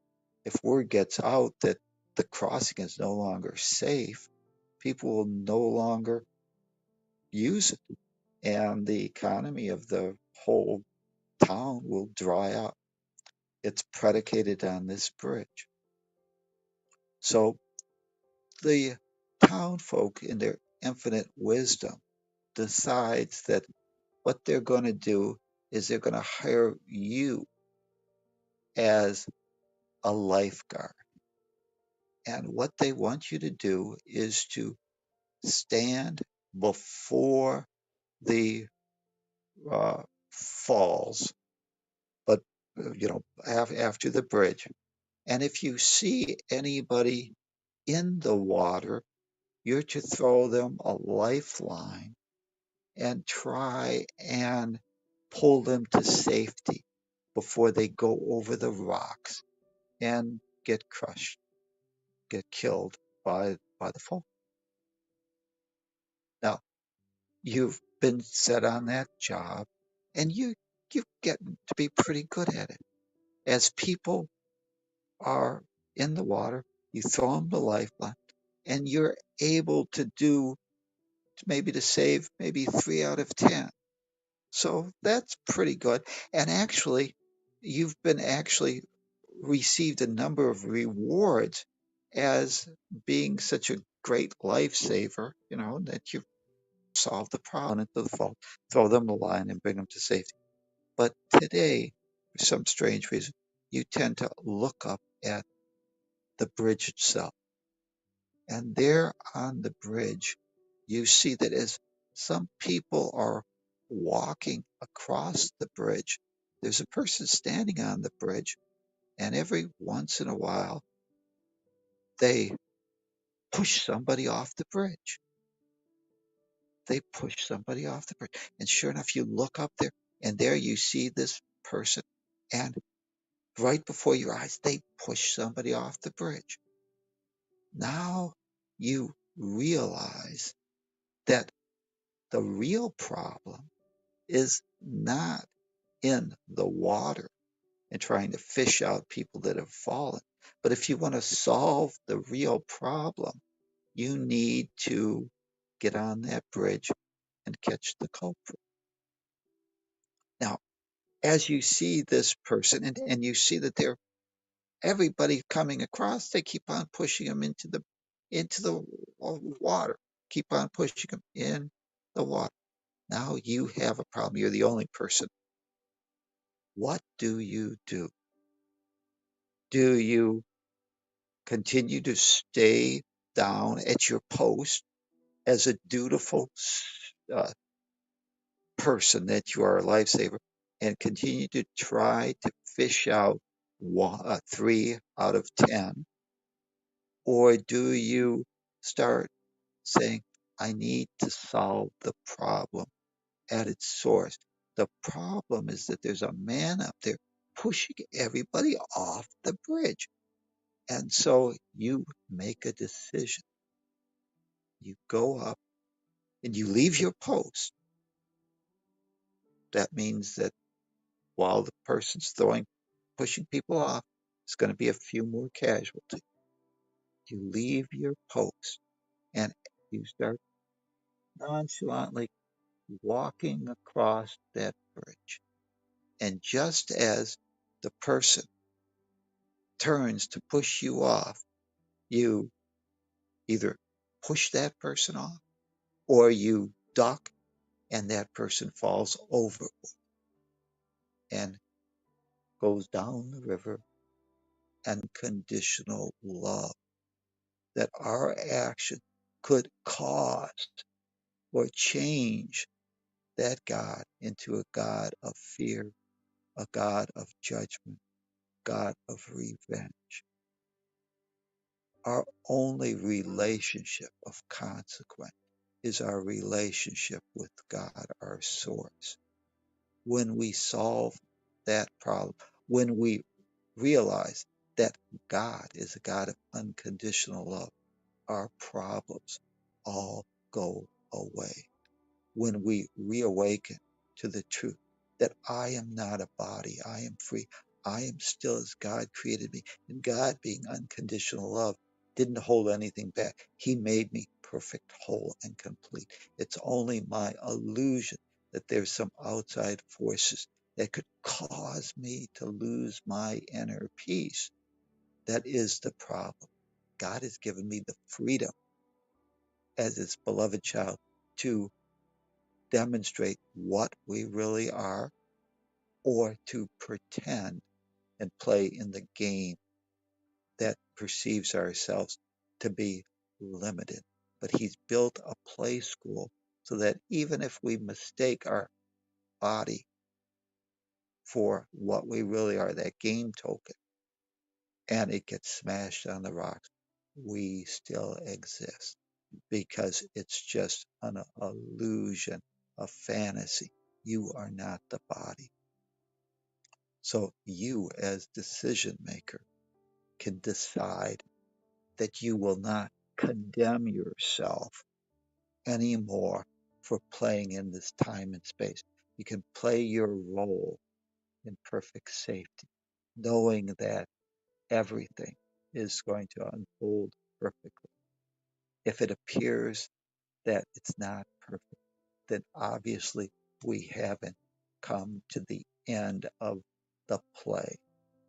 A: if word gets out that the crossing is no longer safe, people will no longer use it, and the economy of the whole town will dry up. It's predicated on this bridge. So the townfolk, in their infinite wisdom, decides that what they're going to do is they're going to hire you as a lifeguard. And what they want you to do is to stand before the falls, but after the bridge. And if you see anybody in the water, you're to throw them a lifeline and try and pull them to safety before they go over the rocks and get crushed, get killed by the fall. Now, you've been set on that job, and you get to be pretty good at it. As people are in the water, you throw them the lifeline, and you're able to do, maybe to save maybe 3 out of 10. So that's pretty good. And actually, you've been actually received a number of rewards as being such a great lifesaver, that you've solved the problem into the fall, throw them the line and bring them to safety. But today, for some strange reason, you tend to look up at the bridge itself. And there on the bridge, you see that as some people are walking across the bridge, there's a person standing on the bridge, and every once in a while, they push somebody off the bridge. They push somebody off the bridge. And sure enough, you look up there, and there you see this person, and right before your eyes, they push somebody off the bridge. Now you realize that the real problem is not in the water and trying to fish out people that have fallen. But if you want to solve the real problem, you need to get on that bridge and catch the culprit. Now, as you see this person and you see that they're everybody coming across, they keep on pushing them into the water, keep on pushing them in the water. Now you have a problem. You're the only person. What do you do? Do you continue to stay down at your post as a dutiful uh, person that you are a lifesaver and continue to try to fish out 3 out of 10? Or do you start saying, I need to solve the problem at its source? The problem is that there's a man up there pushing everybody off the bridge. And so you make a decision. You go up and you leave your post. That means that while the person's pushing people off, there's going to be a few more casualties. You leave your post and you start nonchalantly walking across that bridge. And just as the person turns to push you off, you either push that person off or you duck and that person falls over and goes down the river. Unconditional love, that our action could cause or change that God into a God of fear, a God of judgment, God of revenge. Our only relationship of consequence is our relationship with God, our source. When we solve that problem, when we realize that God is a God of unconditional love, our problems all go away. When we reawaken to the truth that I am not a body, I am free, I am still as God created me, and God, being unconditional love, didn't hold anything back. He made me perfect, whole, and complete. It's only my illusion that there's some outside forces that could cause me to lose my inner peace. That is the problem. God has given me the freedom as its beloved child to demonstrate what we really are or to pretend and play in the game that perceives ourselves to be limited. But he's built a play school so that even if we mistake our body for what we really are, that game token, and it gets smashed on the rocks, we still exist because it's just an illusion, a fantasy. You are not the body. So you, as decision maker, can decide that you will not condemn yourself anymore for playing in this time and space. You can play your role in perfect safety, knowing that everything is going to unfold perfectly. If it appears that it's not perfect, then obviously we haven't come to the end of the play,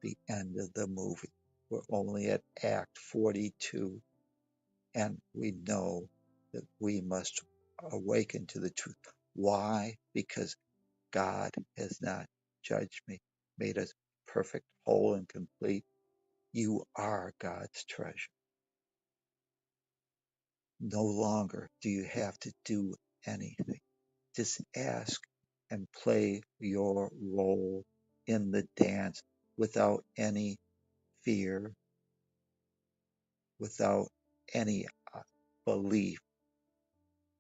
A: the end of the movie. We're only at Act 42, and we know that we must awaken to the truth. Why? Because God has not judged me, made us perfect, whole, and complete. You are God's treasure. No longer do you have to do anything. Just ask and play your role in the dance without any fear, without any belief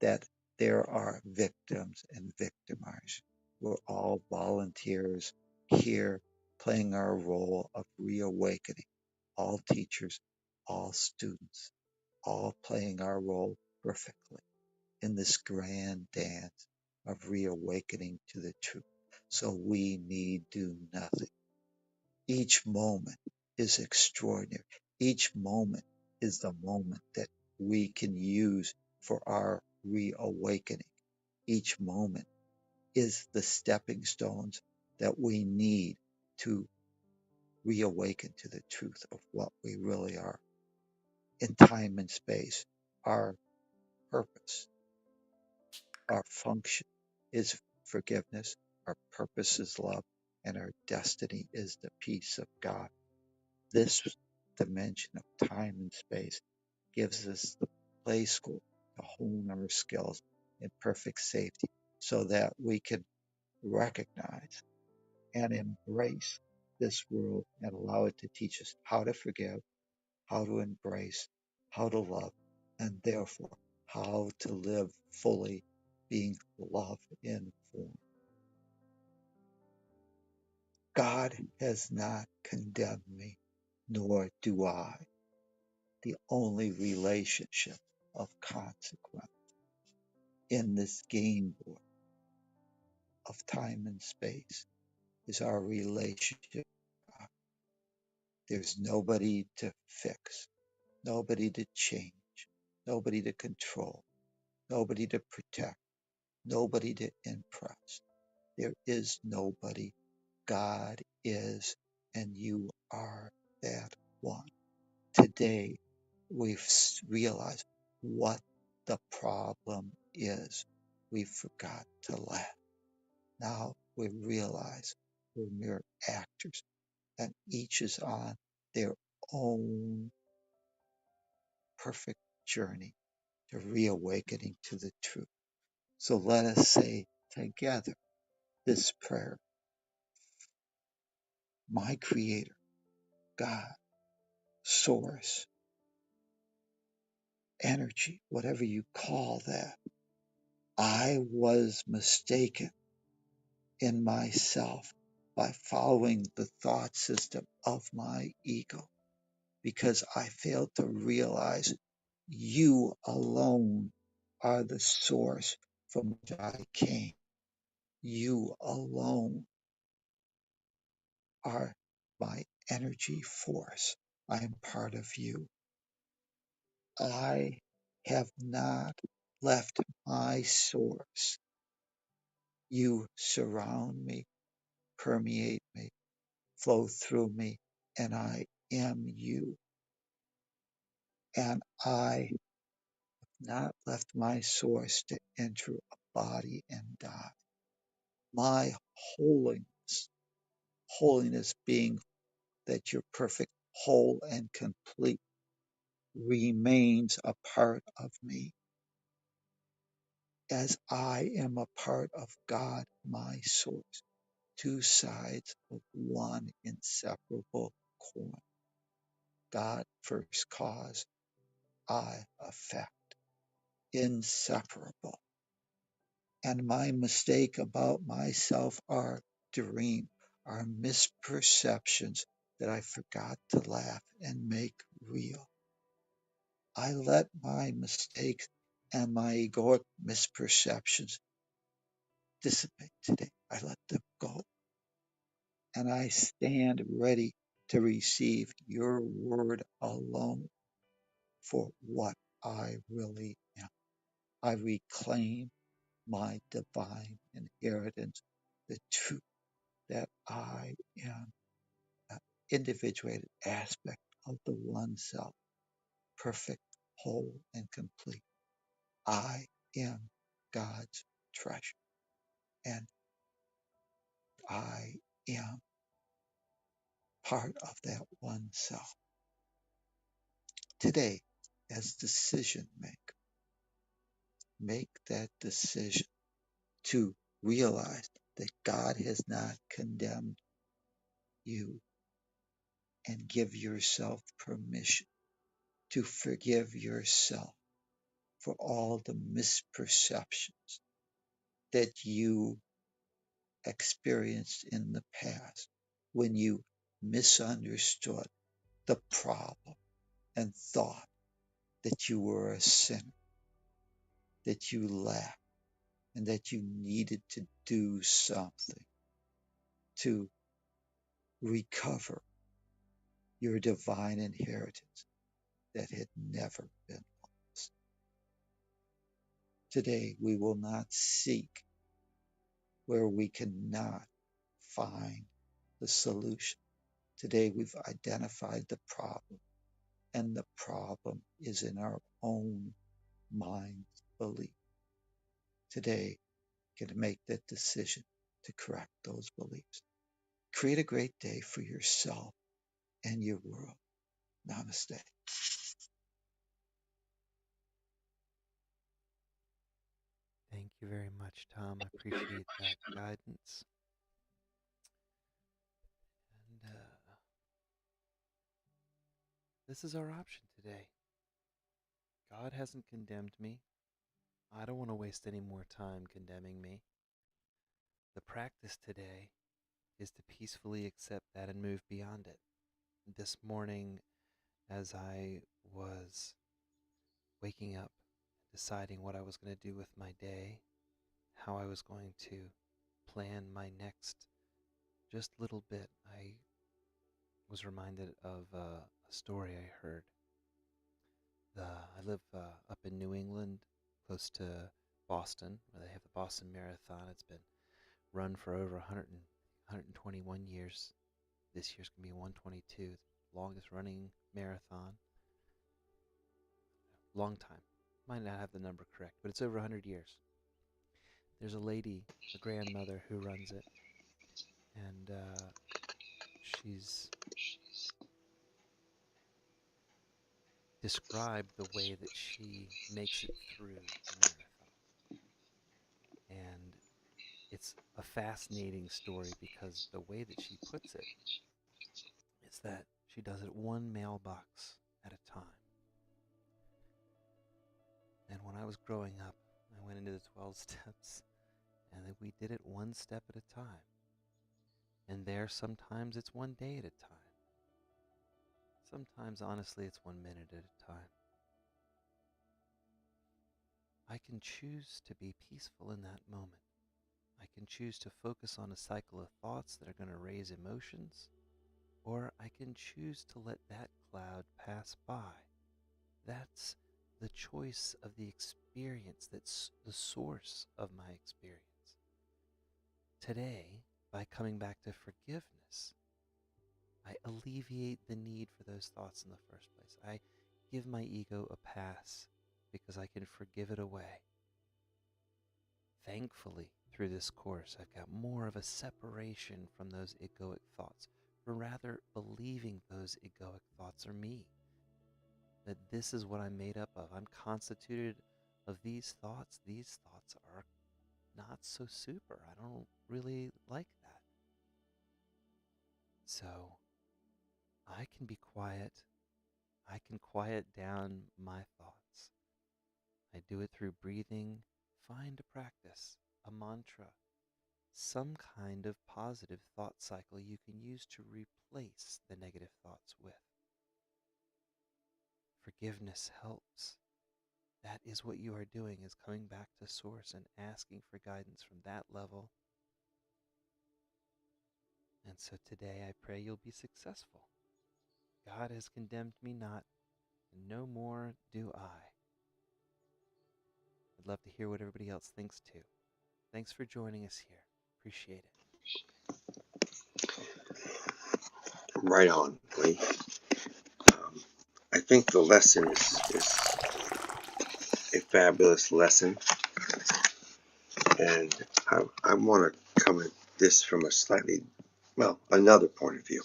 A: that there are victims and victimizers. We're all volunteers here playing our role of reawakening. All teachers, all students, all playing our role perfectly in this grand dance of reawakening to the truth. So we need do nothing. Each moment is extraordinary. Each moment is the moment that we can use for our reawakening. Each moment is the stepping stones that we need to reawaken to the truth of what we really are in time and space. Our purpose, our function is forgiveness, our purpose is love, and our destiny is the peace of God. This dimension of time and space gives us the play school to hone our skills in perfect safety so that we can recognize and embrace this world and allow it to teach us how to forgive, how to embrace, how to love, and therefore how to live fully, being love in form. God has not condemned me, nor do I. The only relationship of consequence in this game board of time and space is our relationship with God. There's nobody to fix, nobody to change, nobody to control, nobody to protect, nobody to impress. There is nobody. God is, and you are that one. Today, we've realized what the problem is. We forgot to laugh. Now we realize we're mere actors, and each is on their own perfect journey to reawakening to the truth. So let us say together this prayer. My Creator, God, Source, Energy, whatever you call that, I was mistaken in myself by following the thought system of my ego because I failed to realize you alone are the source from which I came. You alone are my energy force. I am part of you. I have not left my source. You surround me, permeate me, flow through me, and I am you. And I have not left my source to enter a body and die. My holiness, holiness being that you're perfect, whole, and complete, remains a part of me as I am a part of God, my source, two sides of one inseparable coin. God first cause, I effect, inseparable. And my mistake about myself are dream, are misperceptions that I forgot to laugh and make real. I let my mistakes and my egoic misperceptions dissipate today. I let them go. And I stand ready to receive your word alone for what I really am. I reclaim my divine inheritance, the truth that I am an individuated aspect of the one self, perfect, whole, and complete. I am God's treasure, and I am part of that one self. Today, as decision maker, make that decision to realize that God has not condemned you, and give yourself permission to forgive yourself for all the misperceptions that you experienced in the past when you misunderstood the problem and thought that you were a sinner, that you lacked, and that you needed to do something to recover your divine inheritance that had never been lost. Today, we will not seek where we cannot find the solution. Today, we've identified the problem, and the problem is in our own mind's belief. Today, you can make that decision to correct those beliefs. Create a great day for yourself and your world. Namaste.
C: Thank you very much, Tom. I appreciate that guidance. And this is our option today. God hasn't condemned me. I don't want to waste any more time condemning me. The practice today is to peacefully accept that and move beyond it. This morning, as I was waking up, deciding what I was going to do with my day, how I was going to plan my next just little bit, I was reminded of a story I heard. I live up in New England, close to Boston, where they have the Boston Marathon. It's been run for over 121 years. This year's going to be 122. It's the longest running marathon. Long time. Might not have the number correct, but it's over 100 years. There's a lady, a grandmother, who runs it, and she's described the way that she makes it through the marathon. And it's a fascinating story because the way that she puts it is that she does it one mailbox at a time. And when I was growing up, I went into the 12 steps, and we did it one step at a time. And there, sometimes it's one day at a time. Sometimes, honestly, it's 1 minute at a time. I can choose to be peaceful in that moment. I can choose to focus on a cycle of thoughts that are going to raise emotions, or I can choose to let that cloud pass by. That's the choice of the experience, that's the source of my experience. Today, by coming back to forgiveness, I alleviate the need for those thoughts in the first place. I give my ego a pass because I can forgive it away. Thankfully, through this course, I've got more of a separation from those egoic thoughts, or rather believing those egoic thoughts are me. That this is what I'm made up of. I'm constituted of these thoughts. These thoughts are not so super. I don't really like that. So I can be quiet. I can quiet down my thoughts. I do it through breathing. Find a practice, a mantra, some kind of positive thought cycle you can use to replace the negative thoughts with. Forgiveness helps. That is what you are doing, is coming back to source and asking for guidance from that level. And so today I pray you'll be successful. God has condemned me not, and no more do I. I'd love to hear what everybody else thinks too. Thanks for joining us here. Appreciate it.
D: Right on, Lee. I think the lesson is a fabulous lesson, and I want to come at this from a slightly well, another point of view.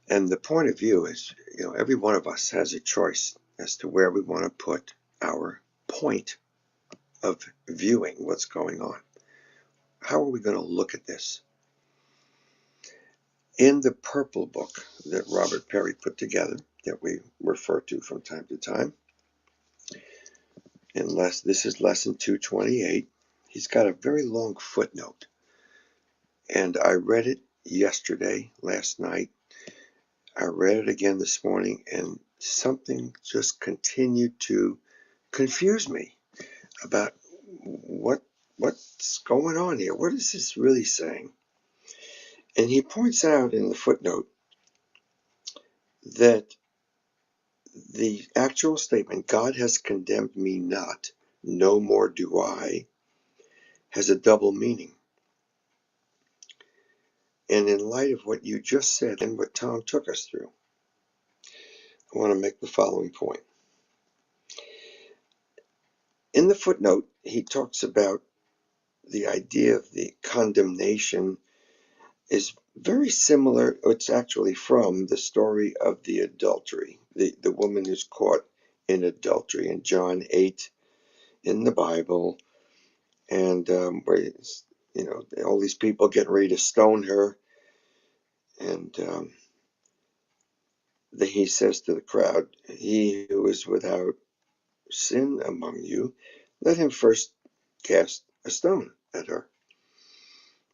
D: And the point of view is, every one of us has a choice as to where we want to put our point of viewing what's going on. How are we going to look at this? In the purple book that Robert Perry put together, that we refer to from time to time, this is lesson 228, he's got a very long footnote. And I read it yesterday, last night. I read it again this morning, and something just continued to confuse me about what's going on here. What is this really saying? And he points out in the footnote that the actual statement, God has condemned me not, no more do I, has a double meaning. And in light of what you just said and what Tom took us through, I want to make the following point. In the footnote, he talks about the idea of the condemnation is very similar. It's actually from the story of the adultery, the woman who's caught in adultery in John 8 in the Bible, and where all these people getting ready to stone her, and he says to the crowd, "He who is without sin among you, let him first cast a stone at her."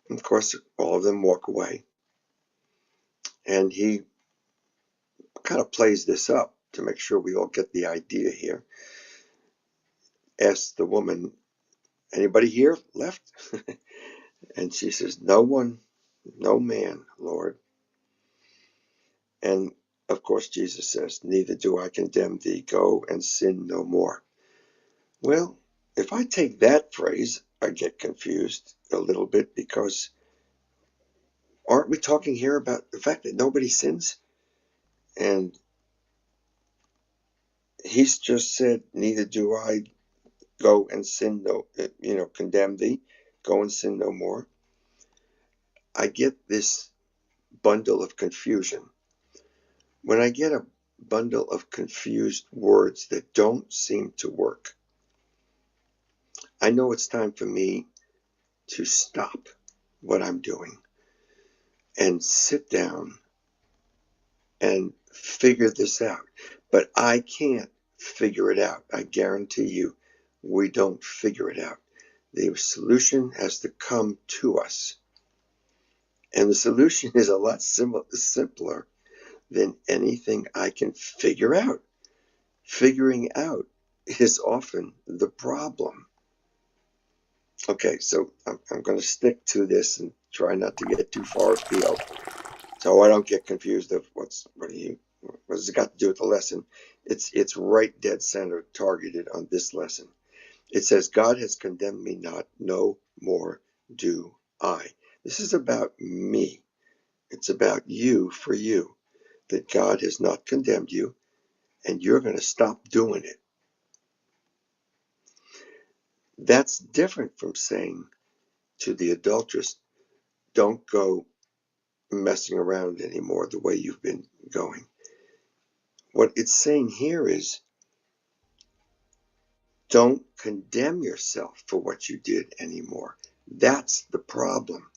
D: And of course, all of them walk away, and he kind of plays this up to make sure we all get the idea here. Asks the woman, "Anybody here left?" And she says, "No one, no man, Lord." And of course, Jesus says, "Neither do I condemn thee. Go and sin no more." Well, if I take that phrase, I get confused a little bit, because aren't we talking here about the fact that nobody sins? And he's just said, "Neither do I go and sin condemn thee. Go and sin no more." I get this bundle of confusion. When I get a bundle of confused words that don't seem to work, I know it's time for me to stop what I'm doing and sit down and figure this out. But I can't figure it out. I guarantee you, we don't figure it out. The solution has to come to us. And the solution is a lot simpler than anything I can figure out. Figuring out is often the problem. Okay, so I'm going to stick to this and try not to get too far afield, so I don't get confused of what has it got to do with the lesson. It's right dead center targeted on this lesson. It says, "God has condemned me not, no more do I." This is about me. It's about you, for you, that God has not condemned you, and you're going to stop doing it. That's different from saying to the adulteress, "Don't go messing around anymore the way you've been going." What it's saying here is, don't condemn yourself for what you did anymore. That's the problem.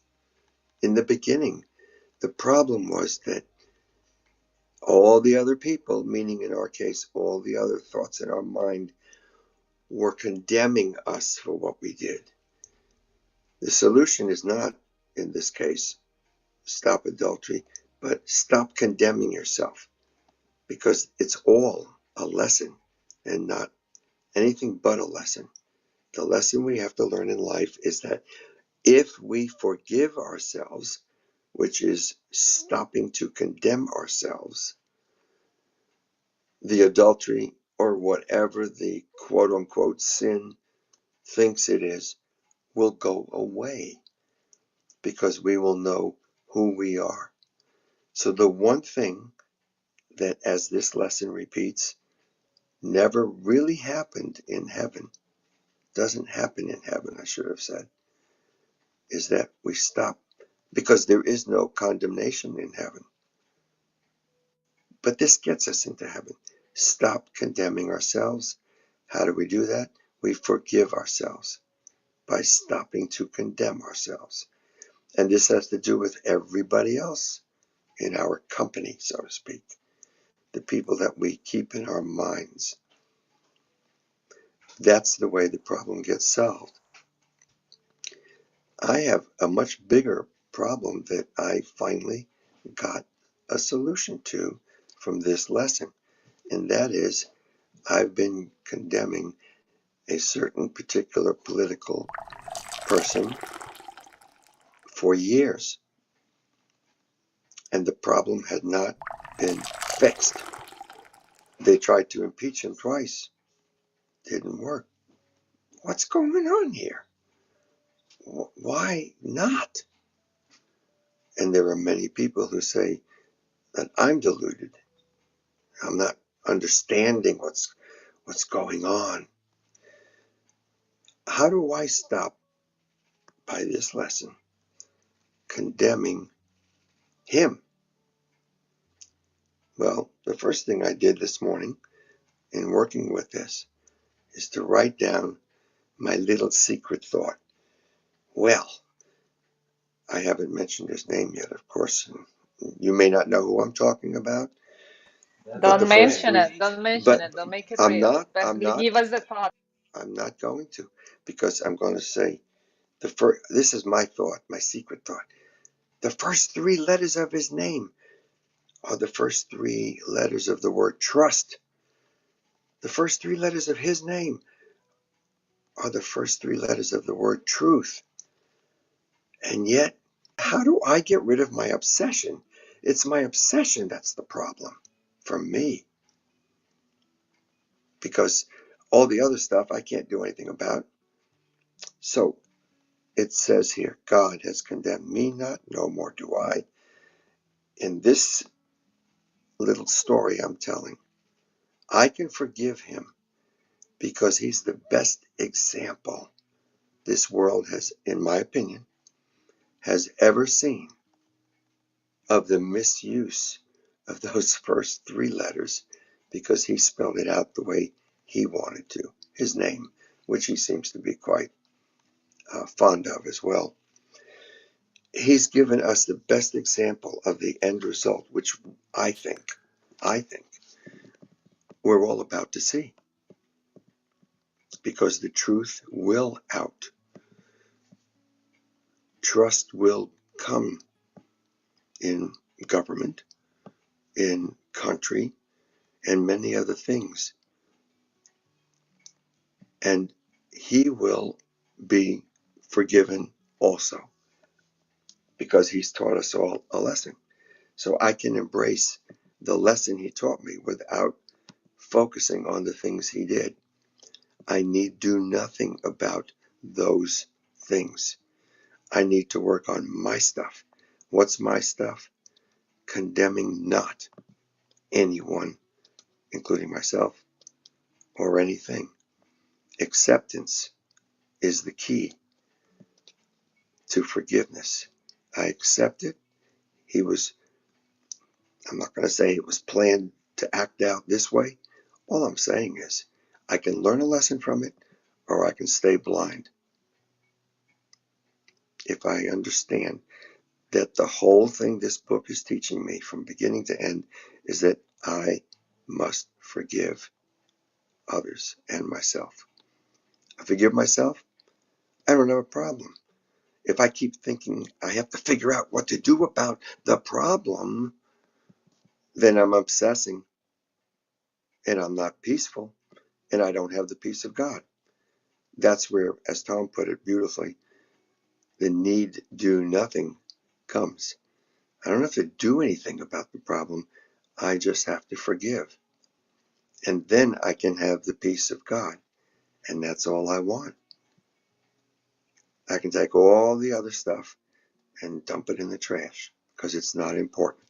D: In the beginning, the problem was that all the other people, meaning in our case, all the other thoughts in our mind, were condemning us for what we did. The solution is not, in this case, stop adultery, but stop condemning yourself, because it's all a lesson and not anything but a lesson. The lesson we have to learn in life is that if we forgive ourselves, which is stopping to condemn ourselves, the adultery or whatever the quote unquote sin thinks it is will go away, because we will know who we are. So the one thing that, as this lesson repeats, never really happened in heaven, doesn't happen in heaven, I should have said, is that we stop, because there is no condemnation in heaven. But this gets us into heaven. Stop condemning ourselves. How do we do that? We forgive ourselves by stopping to condemn ourselves. And this has to do with everybody else in our company, so to speak, the people that we keep in our minds. That's the way the problem gets solved. I have a much bigger problem that I finally got a solution to from this lesson, and that is I've been condemning a certain particular political person for years, and the problem had not been fixed. They tried to impeach him twice. Didn't work. What's going on here? Why not? And there are many people who say that I'm deluded. I'm not understanding what's going on. How do I stop, by this lesson, condemning him? Well, the first thing I did this morning in working with this is to write down my little secret thought. Well, I haven't mentioned his name yet, of course. You may not know who I'm talking about, but the
B: Don't
D: first
B: mention
D: three,
B: it. Don't mention
D: but
B: it. Don't make it
D: I'm
B: real.
D: not,
B: Best
D: I'm not,
B: give us the thought.
D: I'm not going to, because I'm going to say the first, this is my thought, my secret thought. The first three letters of his name are the first three letters of the word trust. The first three letters of his name are the first three letters of the word truth. And yet, how do I get rid of my obsession? It's my obsession that's the problem for me, because all the other stuff I can't do anything about. So it says here, God has condemned me not, no more do I. In this little story I'm telling, I can forgive him because he's the best example this world has, in my opinion, has ever seen of the misuse of those first three letters, because he spelled it out the way he wanted to, his name, which he seems to be quite fond of as well. He's given us the best example of the end result, which I think we're all about to see, because the truth will out. Trust will come in government, in country, and many other things. And he will be forgiven also, because he's taught us all a lesson. So I can embrace the lesson he taught me without focusing on the things he did. I need do nothing about those things. I need to work on my stuff. What's my stuff? Condemning not anyone, including myself, or anything. Acceptance is the key to forgiveness. I accept it. I'm not going to say it was planned to act out this way. All I'm saying is I can learn a lesson from it, or I can stay blind. If I understand that the whole thing this book is teaching me from beginning to end is that I must forgive others and myself. I forgive myself, I don't have a problem. If I keep thinking I have to figure out what to do about the problem, then I'm obsessing, and I'm not peaceful, and I don't have the peace of God. That's where, as Tom put it beautifully, the need do nothing comes. I don't have to do anything about the problem. I just have to forgive. And then I can have the peace of God. And that's all I want. I can take all the other stuff and dump it in the trash, because it's not important.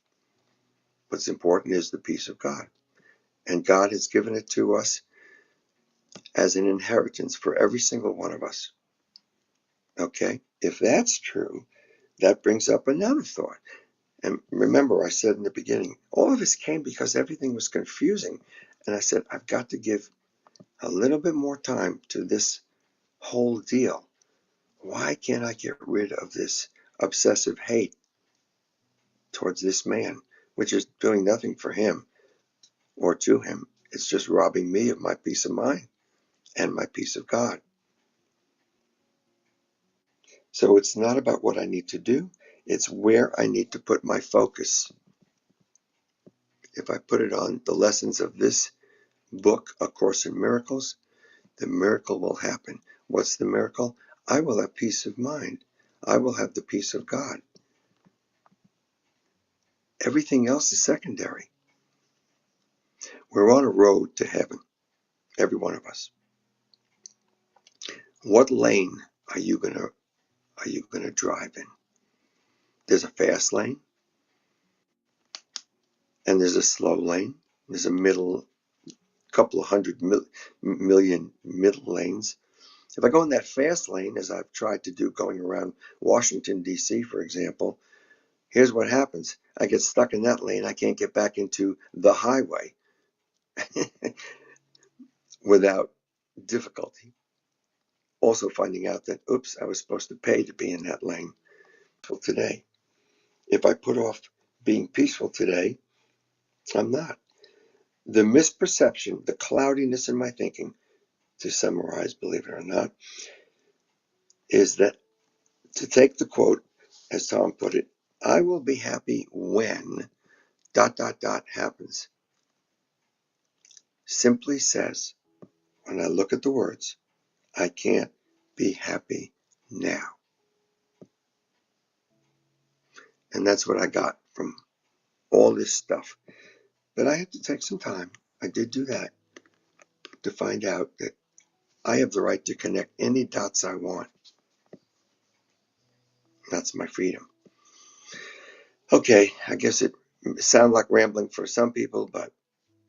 D: What's important is the peace of God. And God has given it to us as an inheritance for every single one of us. Okay? If that's true, that brings up another thought. And remember, I said in the beginning, all of this came because everything was confusing. And I said, I've got to give a little bit more time to this whole deal. Why can't I get rid of this obsessive hate towards this man, which is doing nothing for him or to him? It's just robbing me of my peace of mind and my peace of God. So it's not about what I need to do, it's where I need to put my focus. If I put it on the lessons of this book, A Course in Miracles, the miracle will happen. What's the miracle? I will have peace of mind. I will have the peace of God. Everything else is secondary. We're on a road to heaven, every one of us. What lane are you gonna drive in? There's a fast lane and there's a slow lane. There's a middle, couple of million middle lanes. If I go in that fast lane, as I've tried to do going around Washington, D.C., for example, here's what happens. I get stuck in that lane. I can't get back into the highway without difficulty. Also finding out that, oops, I was supposed to pay to be in that lane. Today, if I put off being peaceful today, I'm not. The misperception, the cloudiness in my thinking, to summarize, believe it or not, is that, to take the quote, as Tom put it, I will be happy when ... happens, simply says, when I look at the words, I can't be happy now. And that's what I got from all this stuff. But I had to take some time. I did do that to find out that I have the right to connect any dots I want. That's my freedom. Okay, I guess it sounds like rambling for some people, but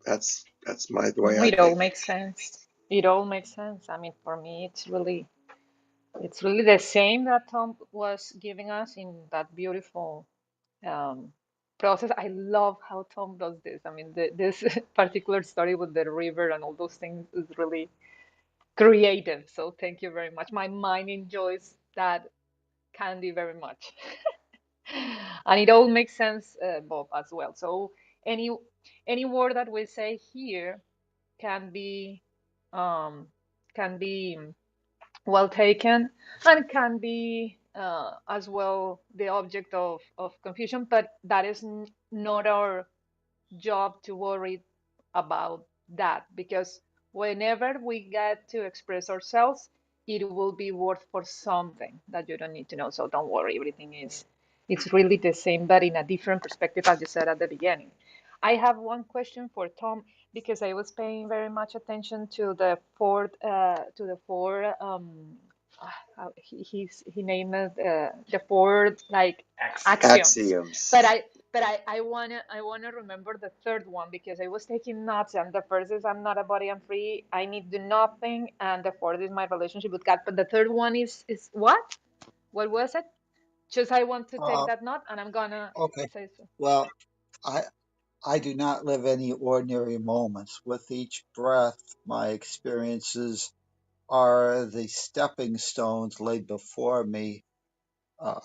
D: that's the way
B: No,
D: I
B: it all
D: think.
B: makes sense. It all makes sense. I mean, for me, it's really the same that Tom was giving us in that beautiful um, process. I love how Tom does this. I mean, this particular story with the river and all those things is really creative. So thank you very much. My mind enjoys that candy very much. And it all makes sense, Bob, as well. So any any word that we say here can be um, can be well taken and can be as well the object of confusion, but that is not our job to worry about that, because whenever we get to express ourselves, it will be worth for something that you don't need to know. So don't worry, everything is it's really the same, but in a different perspective, as you said at the beginning. I have one question for Tom, because I was paying very much attention to the four he named it the four like axioms,
D: Axioms.
B: but I wanna remember the third one, because I was taking notes, and the first is I'm not a body, I'm free, I need do nothing, and the fourth is my relationship with God. But the third one is what? What was it? Just I want to take
A: Uh,
B: that note, and I'm gonna
A: okay.
B: say so.
A: Well, I I do not live any ordinary moments. With each breath, my experiences are the stepping stones laid before me uh,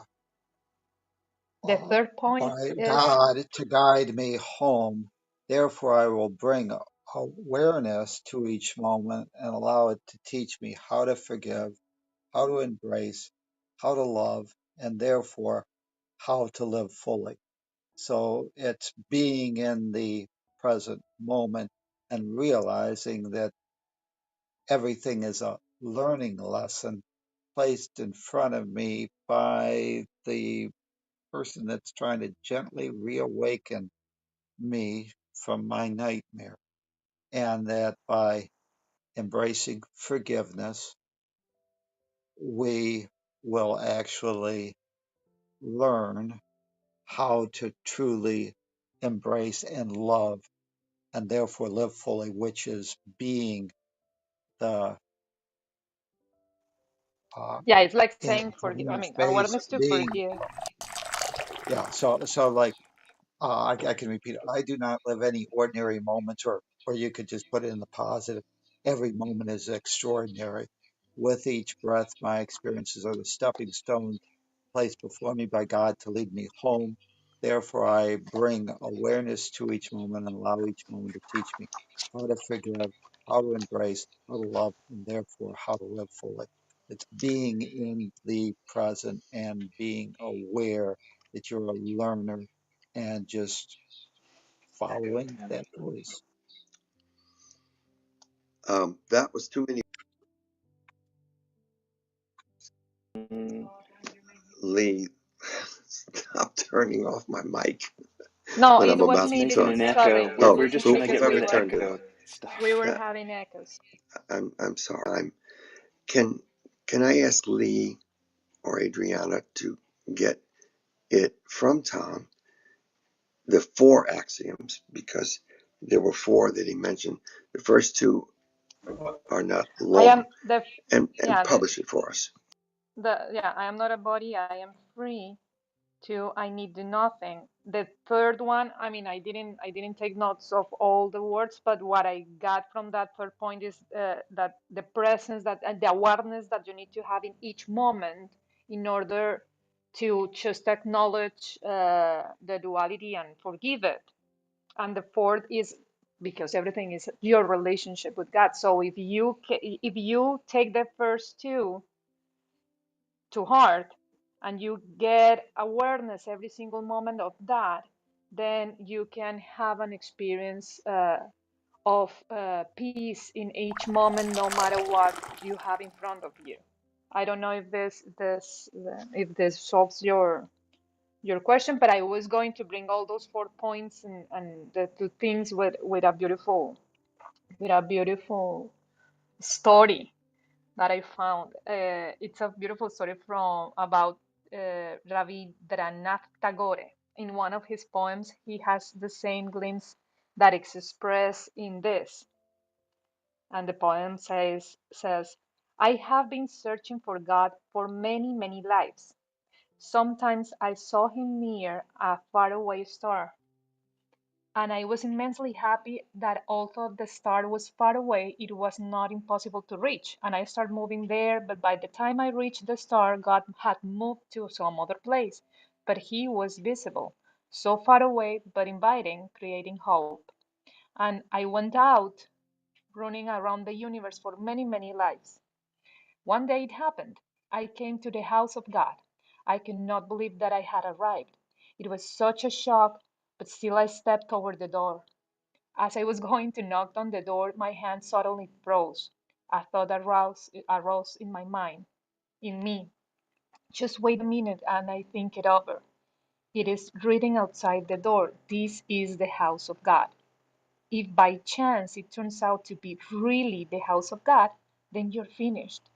B: The third point
A: by
B: is
A: God to guide me home. Therefore, I will bring awareness to each moment and allow it to teach me how to forgive, how to embrace, how to love, and therefore how to live fully. So it's being in the present moment and realizing that everything is a learning lesson placed in front of me by the person that's trying to gently reawaken me from my nightmare. And that by embracing forgiveness, we will actually learn how to truly embrace and love and therefore live fully, which is being the uh,
B: Yeah, it's like
A: in
B: saying
A: the
B: forgive. I
A: human
B: mean,
A: space
B: awareness to
A: being.
B: forgive.
A: Yeah, so like I can repeat it. I do not live any ordinary moments, or you could just put it in the positive. Every moment is extraordinary. With each breath, my experiences are the stepping stones placed before me by God to lead me home. Therefore, I bring awareness to each moment and allow each moment to teach me how to forgive, how to embrace, how to love, and therefore how to live fully. It's being in the present and being aware that you're a learner and just following that voice.
D: That was too many. Lee, stop turning off my mic
B: No,
D: when
B: it
D: I'm
B: was
D: about
C: It's
D: to
B: me
C: making
D: talk.
C: an
B: disturbing
C: echo.
B: you
C: We're
D: Oh,
C: just trying to
D: who,
C: get
B: because
C: rid
B: we
C: of
D: whoever
C: the
B: were
D: turned it
C: echo.
D: off.
C: Stop.
B: we were having echoes.
D: I'm sorry. Can can I ask Lee or Adriana to get it from Tom the four axioms, because there were four that he mentioned. The first two are not
B: I am
D: long,
B: the
D: and
B: yeah
D: publish it for us.
B: the yeah I am not a body. I am free to I need do nothing. The third one, I mean, I didn't take notes of all the words, but what I got from that third point is that the presence that and the awareness that you need to have in each moment in order to just acknowledge the duality and forgive it. And the fourth is because everything is your relationship with God. So if you take the first two to heart and you get awareness every single moment of that, then you can have an experience of peace in each moment, no matter what you have in front of you. I don't know if this solves your question, but I was going to bring all those 4 points and the two things with a beautiful story that I found. It's a beautiful story from about Rabindranath Tagore. In one of his poems, he has the same glimpse that is expressed in this, and the poem says, "I have been searching for God for many, many lives. Sometimes I saw him near a faraway star, and I was immensely happy that although the star was far away, it was not impossible to reach. And I started moving there, but by the time I reached the star, God had moved to some other place. But he was visible, so far away, but inviting, creating hope. And I went out running around the universe for many, many lives. One day it happened. I came to the house of God. I could not believe that I had arrived. It was such a shock, but still I stepped toward the door. As I was going to knock on the door, my hand suddenly froze. A thought arose in my mind, in me. Just wait a minute and I think it over. It is written outside the door. This is the house of God. If by chance it turns out to be really the house of God, then you're finished.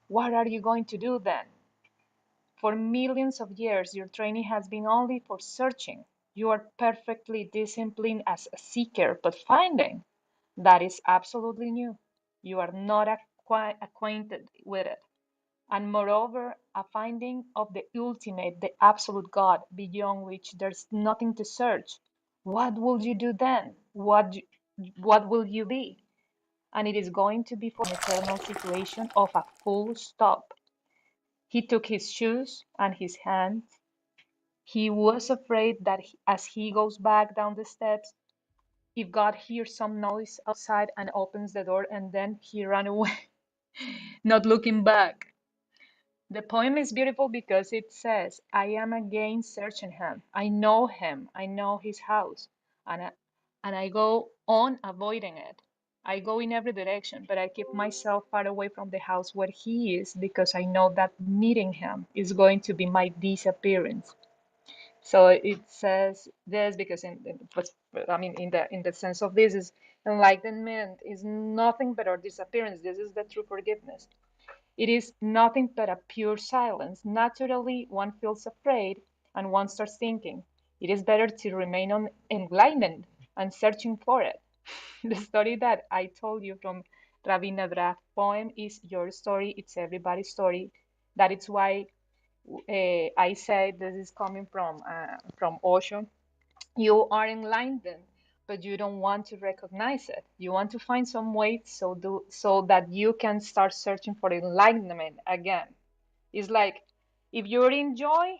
B: What are you going to do then? For millions of years, your training has been only for searching. You are perfectly disciplined as a seeker, but finding, that is absolutely new. You are not acquainted with it. And moreover, a finding of the ultimate, the absolute God, beyond which there's nothing to search. What will you do then? What will you be? And it is going to be for an eternal situation of a full stop. He took his shoes and his hands. He was afraid that as he goes back down the steps, if God hears some noise outside and opens the door, and then he ran away, not looking back. The poem is beautiful because it says, I am again searching him. I know his house, and I go on avoiding it. I go in every direction, but I keep myself far away from the house where he is because I know that meeting him is going to be my disappearance. So it says this because I mean in the sense of this is enlightenment is nothing but our disappearance. This is the true forgiveness. It is nothing but a pure silence. Naturally, one feels afraid and one starts thinking. It is better to remain enlightened and searching for it. The story that I told you from Rabindranath poem is your story, it's everybody's story. That is why I say this is coming from Osho. You are enlightened, but you don't want to recognize it. You want to find some way so that you can start searching for enlightenment again. It's like if you're in joy,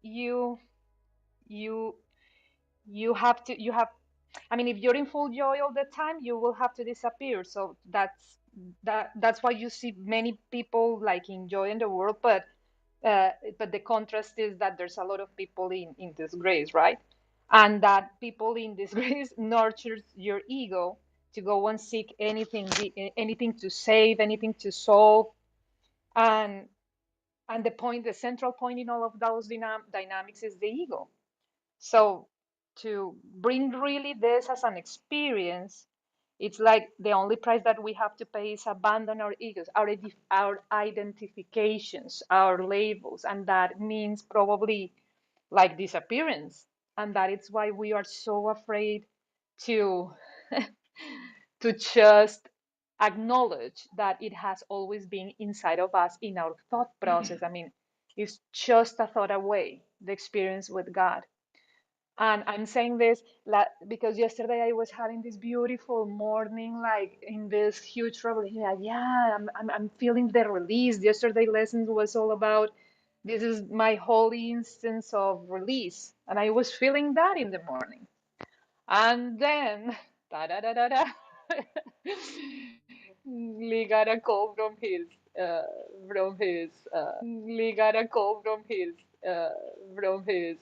B: you you you have, I mean, if you're in full joy all the time, you will have to disappear. So that's why you see many people like enjoying the world, but the contrast is that there's a lot of people in disgrace, right? And that people in disgrace nurtures your ego to go and seek anything to save, anything to solve, and the central point in all of those dynamics is the ego. So to bring really this as an experience, it's like the only price that we have to pay is abandon our egos, our identifications, our labels, and that means probably like disappearance. And that is why we are so afraid to to just acknowledge that it has always been inside of us in our thought process. I mean, it's just a thought away, the experience with God. And I'm saying this because yesterday I was having this beautiful morning, like in this huge revelation. Yeah, I'm feeling the release. Yesterday lesson was all about this is my holy instance of release, and I was feeling that in the morning. And then, da da da da da, Lee got a call uh, from his, Lee got a call uh, from his